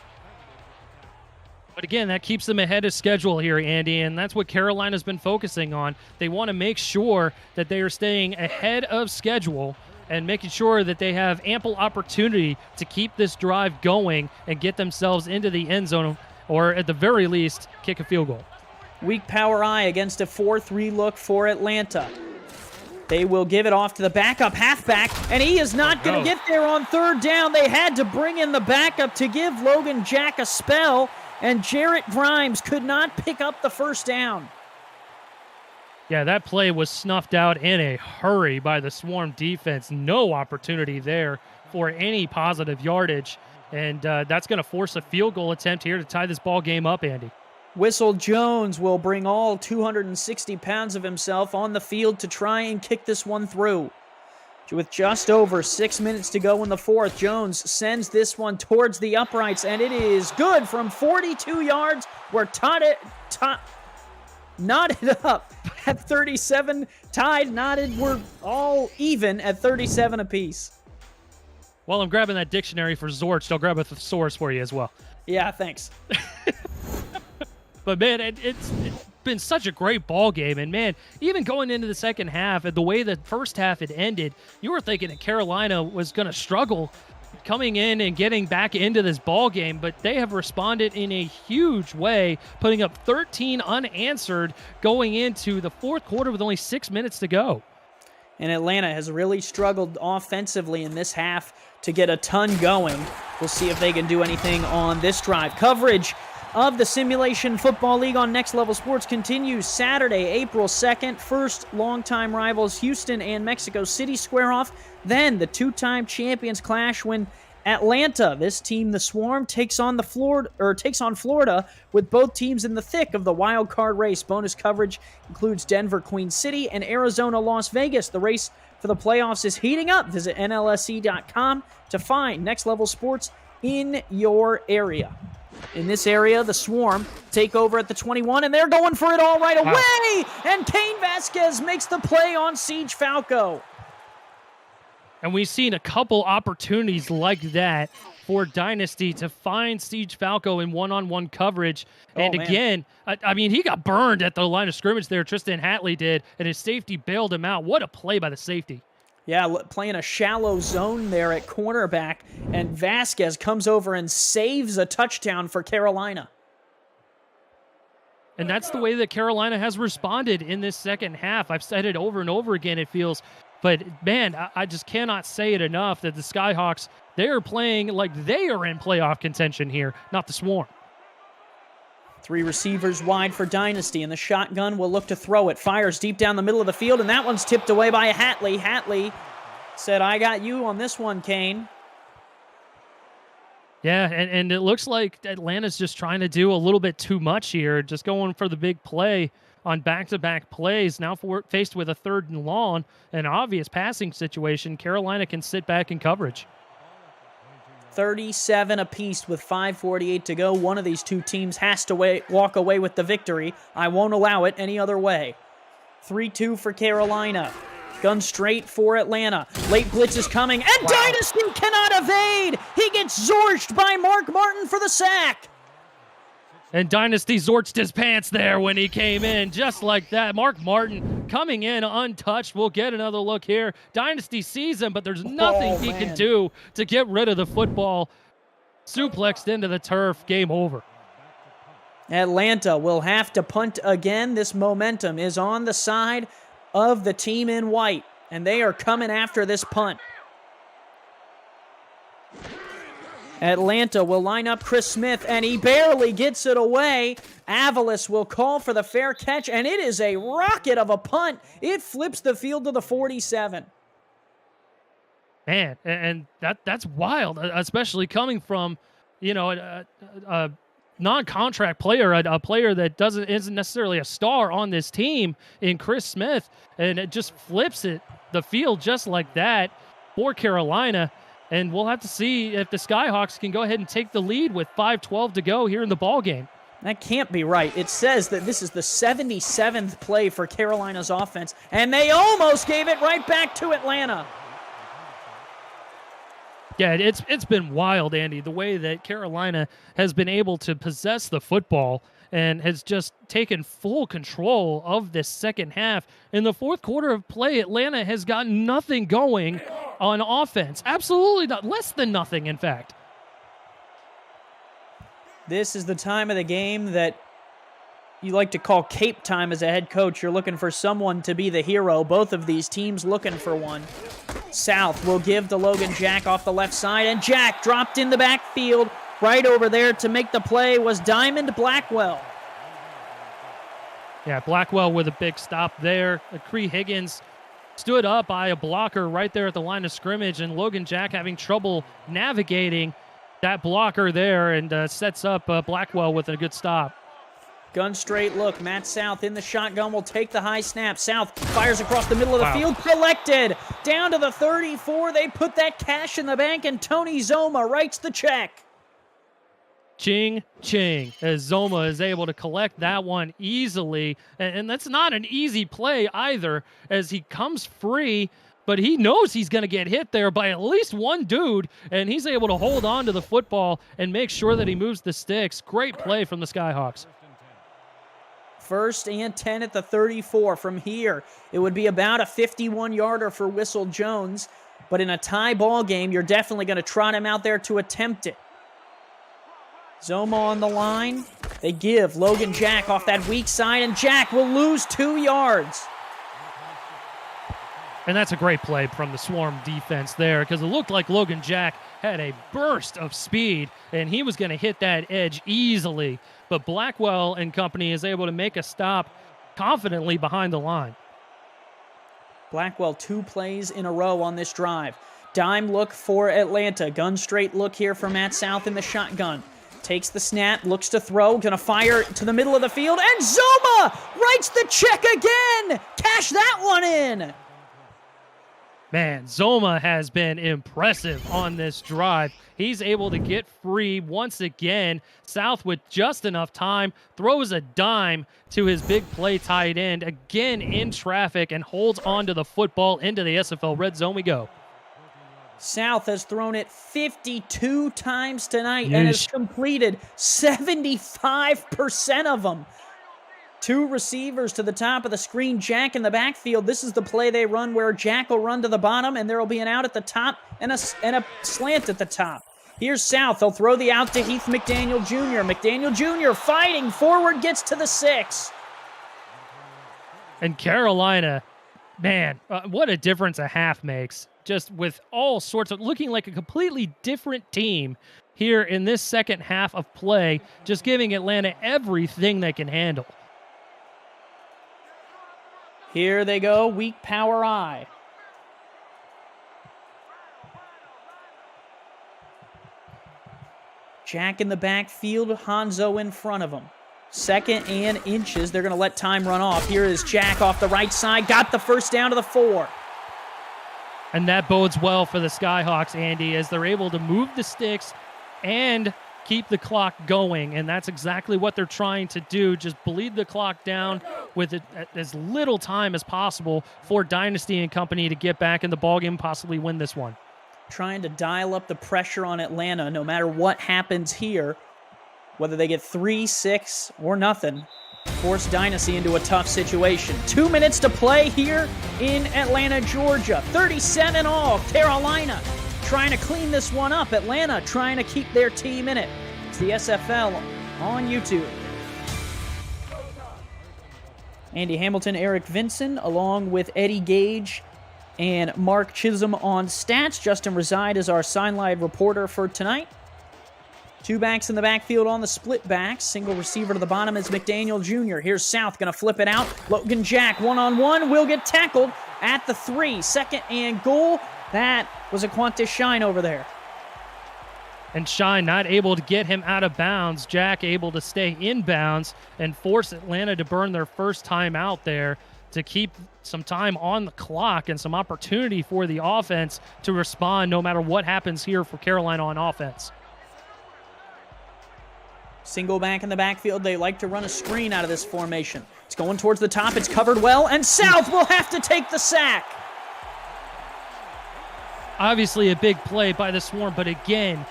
But again, that keeps them ahead of schedule here, Andy, and that's what Carolina's been focusing on. They want to make sure that they are staying ahead of schedule and making sure that they have ample opportunity to keep this drive going and get themselves into the end zone, or at the very least, kick a field goal. Weak power I against a 4-3 look for Atlanta. They will give it off to the backup halfback, and he is not going to get there on 3rd down. They had to bring in the backup to give Logan Jack a spell, and Jarrett Grimes could not pick up the first down. Yeah, that play was snuffed out in a hurry by the Swarm defense. No opportunity there for any positive yardage, and that's going to force a field goal attempt here to tie this ball game up, Andy. Whistle Jones will bring all 260 pounds of himself on the field to try and kick this one through. With just over 6 minutes to go in the fourth, Jones sends this one towards the uprights, and it is good from 42 yards. We're knotted up at 37, tied, knotted. We're all even at 37 apiece. While I'm grabbing that dictionary for Zorch, I'll grab a thesaurus for you as well. Yeah, thanks. But man, it's been such a great ball game, and man, even going into the second half and the way the first half had ended, you were thinking that Carolina was going to struggle coming in and getting back into this ball game, but they have responded in a huge way, putting up 13 unanswered going into the fourth quarter with only 6 minutes to go. And Atlanta has really struggled offensively in this half to get a ton going. We'll see if they can do anything on this drive. Coverage of the Simulation Football League on Next Level Sports continues Saturday, April 2nd. First longtime rivals Houston and Mexico City square off. Then the two-time champions clash when Atlanta, this team, the Swarm, takes on Florida, with both teams in the thick of the wild card race. Bonus coverage includes Denver, Queen City, and Arizona, Las Vegas. The race for the playoffs is heating up. Visit NLSE.com to find Next Level Sports in your area. In this area, the Swarm take over at the 21, and they're going for it all right away! And Cain Vasquez makes the play on Siege Falco. And we've seen a couple opportunities like that for Dynasty to find Siege Falco in one-on-one coverage. And again, I mean, he got burned at the line of scrimmage there. Tristan Hatley did, and his safety bailed him out. What a play by the safety. Yeah, playing a shallow zone there at cornerback, and Vasquez comes over and saves a touchdown for Carolina. And that's the way that Carolina has responded in this second half. I've said it over and over again, it feels. But, man, I just cannot say it enough that the Skyhawks, they are playing like they are in playoff contention here, not the Swarm. 3 receivers wide for Dynasty, and the shotgun will look to throw it. Fires deep down the middle of the field, and that one's tipped away by Hatley. Hatley said, I got you on this one, Kane. Yeah, and it looks like Atlanta's just trying to do a little bit too much here, just going for the big play on back-to-back plays. Now faced with a 3rd and long, an obvious passing situation, Carolina can sit back in coverage. 37 apiece with 5:48 to go. One of these two teams has to walk away with the victory. I won't allow it any other way. 3-2 for Carolina. Gun straight for Atlanta. Late blitz is coming, and Dynasty cannot evade! He gets zorched by Mark Martin for the sack! And Dynasty zorched his pants there when he came in, just like that. Mark Martin coming in untouched. We'll get another look here. Dynasty sees him, but there's nothing he can do to get rid of the football. Suplexed into the turf. Game over. Atlanta will have to punt again. This momentum is on the side of the team in white, and they are coming after this punt. Atlanta will line up Chris Smith, and he barely gets it away. Avalos will call for the fair catch, and it is a rocket of a punt. It flips the field to the 47. Man, and that's wild, especially coming from, a non-contract player, a player that isn't necessarily a star on this team in Chris Smith, and it just flips the field just like that for Carolina. And we'll have to see if the Skyhawks can go ahead and take the lead with 5:12 to go here in the ballgame. That can't be right. It says that this is the 77th play for Carolina's offense, and they almost gave it right back to Atlanta. Yeah, it's been wild, Andy, the way that Carolina has been able to possess the football and has just taken full control of this second half. In the fourth quarter of play, Atlanta has got nothing going on offense. Absolutely not. Less than nothing, in fact. This is the time of the game that you like to call cape time as a head coach. You're looking for someone to be the hero. Both of these teams looking for one. South will give to Logan Jack off the left side, and Jack dropped in the backfield. Right over there to make the play was Diamond Blackwell. Yeah, Blackwell with a big stop there. Cree Higgins stood up by a blocker right there at the line of scrimmage, and Logan Jack having trouble navigating that blocker there, and sets up Blackwell with a good stop. Gun straight look. Matt South in the shotgun will take the high snap. South fires across the middle of the field. Collected. Down to the 34. They put that cash in the bank, and Tony Zoma writes the check. Ching, ching, as Zoma is able to collect that one easily. And that's not an easy play either, as he comes free, but he knows he's going to get hit there by at least one dude, and he's able to hold on to the football and make sure that he moves the sticks. Great play from the Skyhawks. 1st and 10 at the 34. From here, it would be about a 51-yarder for Whistle Jones, but in a tie ball game, you're definitely going to trot him out there to attempt it. Zoma on the line. They give Logan Jack off that weak side, and Jack will lose 2 yards. And that's a great play from the Swarm defense there, because it looked like Logan Jack had a burst of speed, and he was going to hit that edge easily. But Blackwell and company is able to make a stop confidently behind the line. Blackwell 2 plays in a row on this drive. Dime look for Atlanta. Gun straight look here for Matt South in the shotgun. Takes the snap, looks to throw, gonna fire to the middle of the field, and Zoma writes the check again! Cash that one in! Man, Zoma has been impressive on this drive. He's able to get free once again. South with just enough time, throws a dime to his big play tight end, again in traffic, and holds on to the football into the SFL red zone we go. South has thrown it 52 times tonight and has completed 75% of them. 2 receivers to the top of the screen, Jack in the backfield. This is the play they run where Jack will run to the bottom, and there will be an out at the top and a slant at the top. Here's South. They'll throw the out to Heath McDaniel Jr. McDaniel Jr. fighting forward, gets to the 6. And Carolina, man, what a difference a half makes. Just with all sorts of, looking like a completely different team here in this second half of play, just giving Atlanta everything they can handle. Here they go, weak power I. Jack in the backfield, Hanzo in front of him. 2nd and inches, they're going to let time run off. Here is Jack off the right side, got the first down to the 4. And that bodes well for the Skyhawks, Andy, as they're able to move the sticks and keep the clock going. And that's exactly what they're trying to do, just bleed the clock down with as little time as possible for Dynasty and company to get back in the ballgame and possibly win this one. Trying to dial up the pressure on Atlanta no matter what happens here, whether they get 3, 6, or nothing. Force Dynasty into a tough situation. 2 minutes to play here in Atlanta, Georgia. 37 all. Carolina trying to clean this one up. Atlanta trying to keep their team in it. It's the SFL on YouTube. Andy Hamilton, Eric Vinson, along with Eddie Gage and Mark Chisholm on stats. Justin Reside is our sideline reporter for tonight. 2 backs in the backfield on the split backs. Single receiver to the bottom is McDaniel Jr. Here's South, going to flip it out. Logan Jack, one-on-one, will get tackled at the 3. 2nd and goal. That was a Qantas Shine over there. And Shine not able to get him out of bounds. Jack able to stay in bounds and force Atlanta to burn their first time out there to keep some time on the clock and some opportunity for the offense to respond no matter what happens here for Carolina on offense. Single back in the backfield. They like to run a screen out of this formation. It's going towards the top. It's covered well, and South will have to take the sack. Obviously a big play by the Swarm, but again,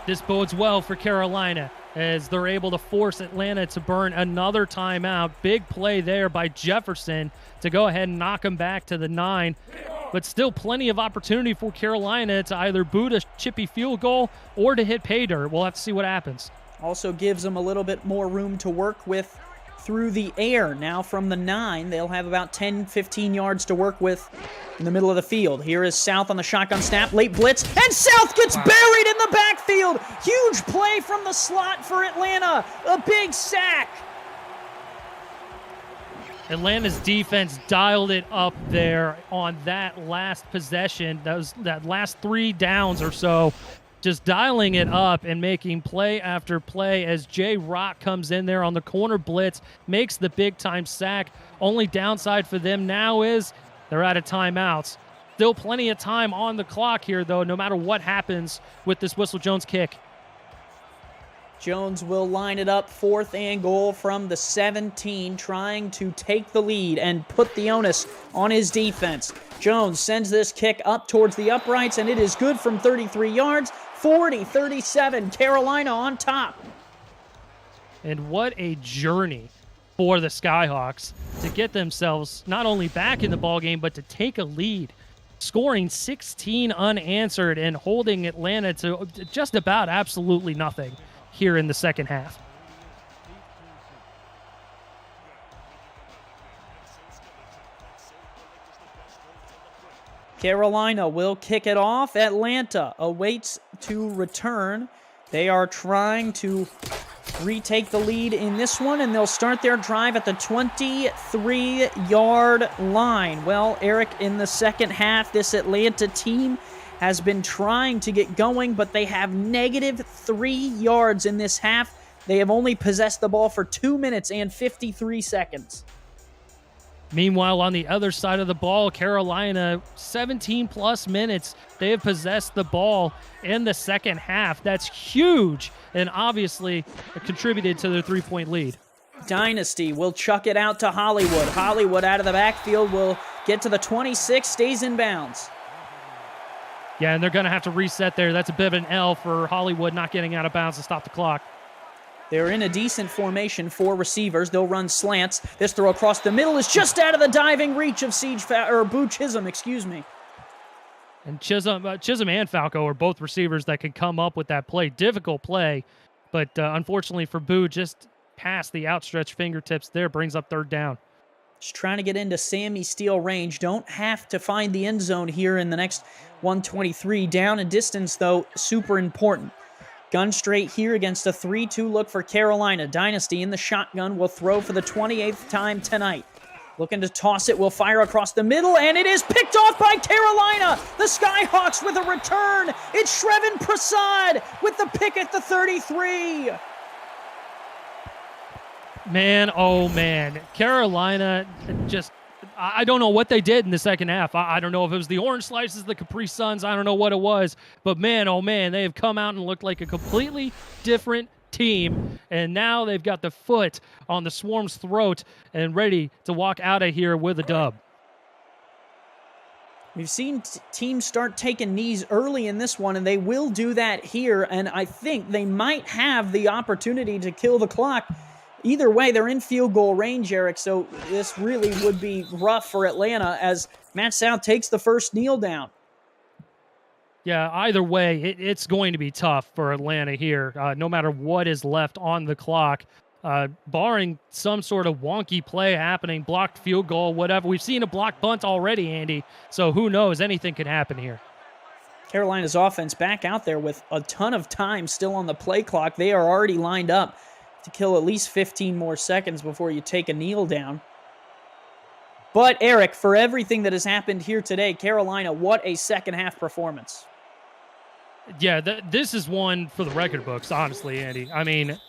this bodes well for Carolina as they're able to force Atlanta to burn another timeout. Big play there by Jefferson to go ahead and knock him back to the 9. But still plenty of opportunity for Carolina to either boot a chippy field goal or to hit pay dirt. We'll have to see what happens. Also gives them a little bit more room to work with through the air. Now from the 9, they'll have about 10, 15 yards to work with in the middle of the field. Here is South on the shotgun snap, late blitz, and South gets buried in the backfield. Huge play from the slot for Atlanta. A big sack. Atlanta's defense dialed it up there on that last possession. That last 3 downs or so. Just dialing it up and making play after play as Jay Rock comes in there on the corner blitz, makes the big-time sack. Only downside for them now is they're out of timeouts. Still plenty of time on the clock here, though, no matter what happens with this Whistle Jones kick. Jones will line it up, 4th and goal from the 17, trying to take the lead and put the onus on his defense. Jones sends this kick up towards the uprights, and it is good from 33 yards, 40-37, Carolina on top. And what a journey for the Skyhawks to get themselves not only back in the ballgame, but to take a lead, scoring 16 unanswered and holding Atlanta to just about absolutely nothing here in the second half. Carolina will kick it off. Atlanta awaits to return. They are trying to retake the lead in this one, and they'll start their drive at the 23-yard line. Well, Eric, in the second half, this Atlanta team has been trying to get going, but they have -3 yards in this half. They have only possessed the ball for 2 minutes and 53 seconds. Meanwhile, on the other side of the ball, Carolina, 17-plus minutes, they have possessed the ball in the second half. That's huge, and obviously it contributed to their 3-point lead. Dynasty will chuck it out to Hollywood. Hollywood out of the backfield will get to the 26, stays in bounds. Yeah, and they're going to have to reset there. That's a bit of an L for Hollywood not getting out of bounds to stop the clock. They're in a decent formation for receivers. They'll run slants. This throw across the middle is just out of the diving reach of Boo Chisholm, excuse me. And Chisholm and Falco are both receivers that can come up with that play. Difficult play, but unfortunately for Boo, just past the outstretched fingertips there, brings up 3rd down. Just trying to get into Sammy Steele range. Don't have to find the end zone here in the next 123. Down and distance, though, super important. Gun straight here against a 3-2 look for Carolina. Dynasty in the shotgun will throw for the 28th time tonight. Looking to toss it, will fire across the middle, and it is picked off by Carolina. The Skyhawks with a return. It's Shrevin Prasad with the pick at the 33. Man, oh man. Carolina just, I don't know what they did in the second half. I don't know if it was the orange slices, the Capri Suns. I don't know what it was. But man, oh man, they have come out and looked like a completely different team. And now they've got the foot on the Swarm's throat and ready to walk out of here with a dub. We've seen teams start taking knees early in this one, and they will do that here. And I think they might have the opportunity to kill the clock. Either way, they're in field goal range, Eric, so this really would be rough for Atlanta as Matt South takes the first kneel down. Yeah, either way, it's going to be tough for Atlanta here, no matter what is left on the clock, barring some sort of wonky play happening, blocked field goal, whatever. We've seen a blocked bunt already, Andy, so who knows? Anything could happen here. Carolina's offense back out there with a ton of time still on the play clock. They are already lined up to kill at least 15 more seconds before you take a kneel down. But, Eric, for everything that has happened here today, Carolina, what a second-half performance. Yeah, this is one for the record books, honestly, Andy. I mean,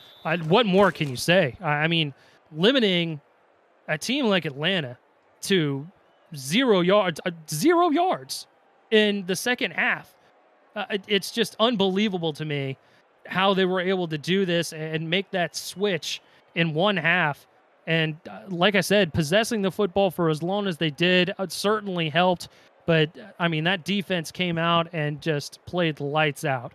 what more can you say? I mean, limiting a team like Atlanta to 0 yards in the second half. It's just unbelievable to me how they were able to do this and make that switch in one half. And like I said, possessing the football for as long as they did certainly helped. But, I mean, that defense came out and just played the lights out.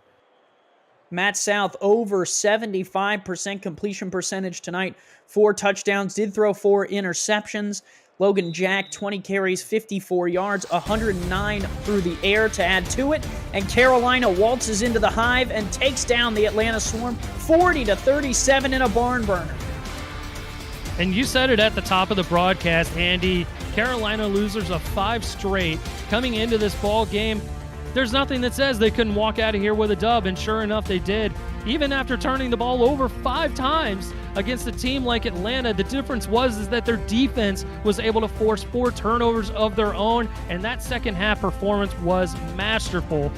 Matt South, over 75% completion percentage tonight. 4 touchdowns, did throw 4 interceptions. Logan Jack, 20 carries, 54 yards, 109 through the air to add to it. And Carolina waltzes into the Hive and takes down the Atlanta Swarm 40-37 in a barn burner. And you said it at the top of the broadcast, Andy. Carolina losers of 5 straight coming into this ball game. There's nothing that says they couldn't walk out of here with a dub, and sure enough, they did. Even after turning the ball over 5 times against a team like Atlanta, the difference was that their defense was able to force 4 turnovers of their own, and that second half performance was masterful.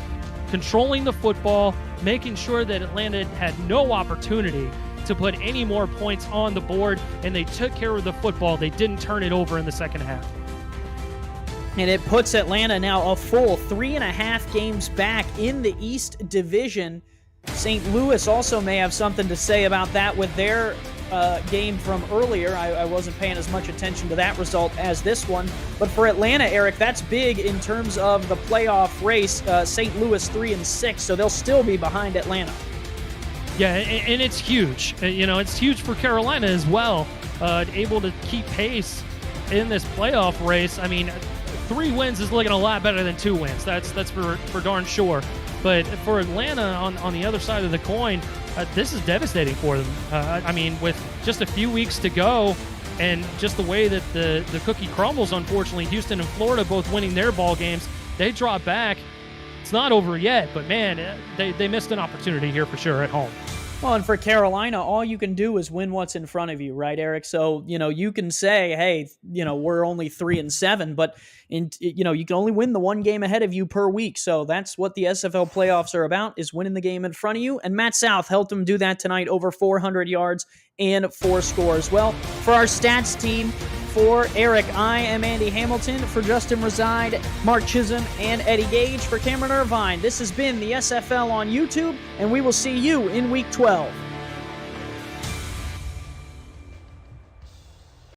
Controlling the football, making sure that Atlanta had no opportunity to put any more points on the board, and they took care of the football. They didn't turn it over in the second half. And it puts Atlanta now a full 3.5 games back in the East Division. St. Louis also may have something to say about that with their game from earlier. I wasn't paying as much attention to that result as this one. But for Atlanta, Eric, that's big in terms of the playoff race. St. Louis 3-6, so they'll still be behind Atlanta. Yeah, and it's huge. It's huge for Carolina as well, able to keep pace in this playoff race. I mean, 3 wins is looking a lot better than 2 wins. That's for darn sure. But for Atlanta, on the other side of the coin, this is devastating for them. I mean, with just a few weeks to go, and just the way that the cookie crumbles, unfortunately, Houston and Florida both winning their ball games, they drop back. It's not over yet, but man, they missed an opportunity here for sure at home. Well, and for Carolina, all you can do is win what's in front of you, right, Eric? So, you can say, hey, we're only 3-7, but you can only win the one game ahead of you per week. So that's what the SFL playoffs are about, is winning the game in front of you. And Matt South helped him do that tonight, over 400 yards and 4 scores. Well, for our stats team, for Eric, I am Andy Hamilton. For Justin Reside, Mark Chisholm, and Eddie Gage. For Cameron Irvine, this has been the SFL on YouTube, and we will see you in Week 12.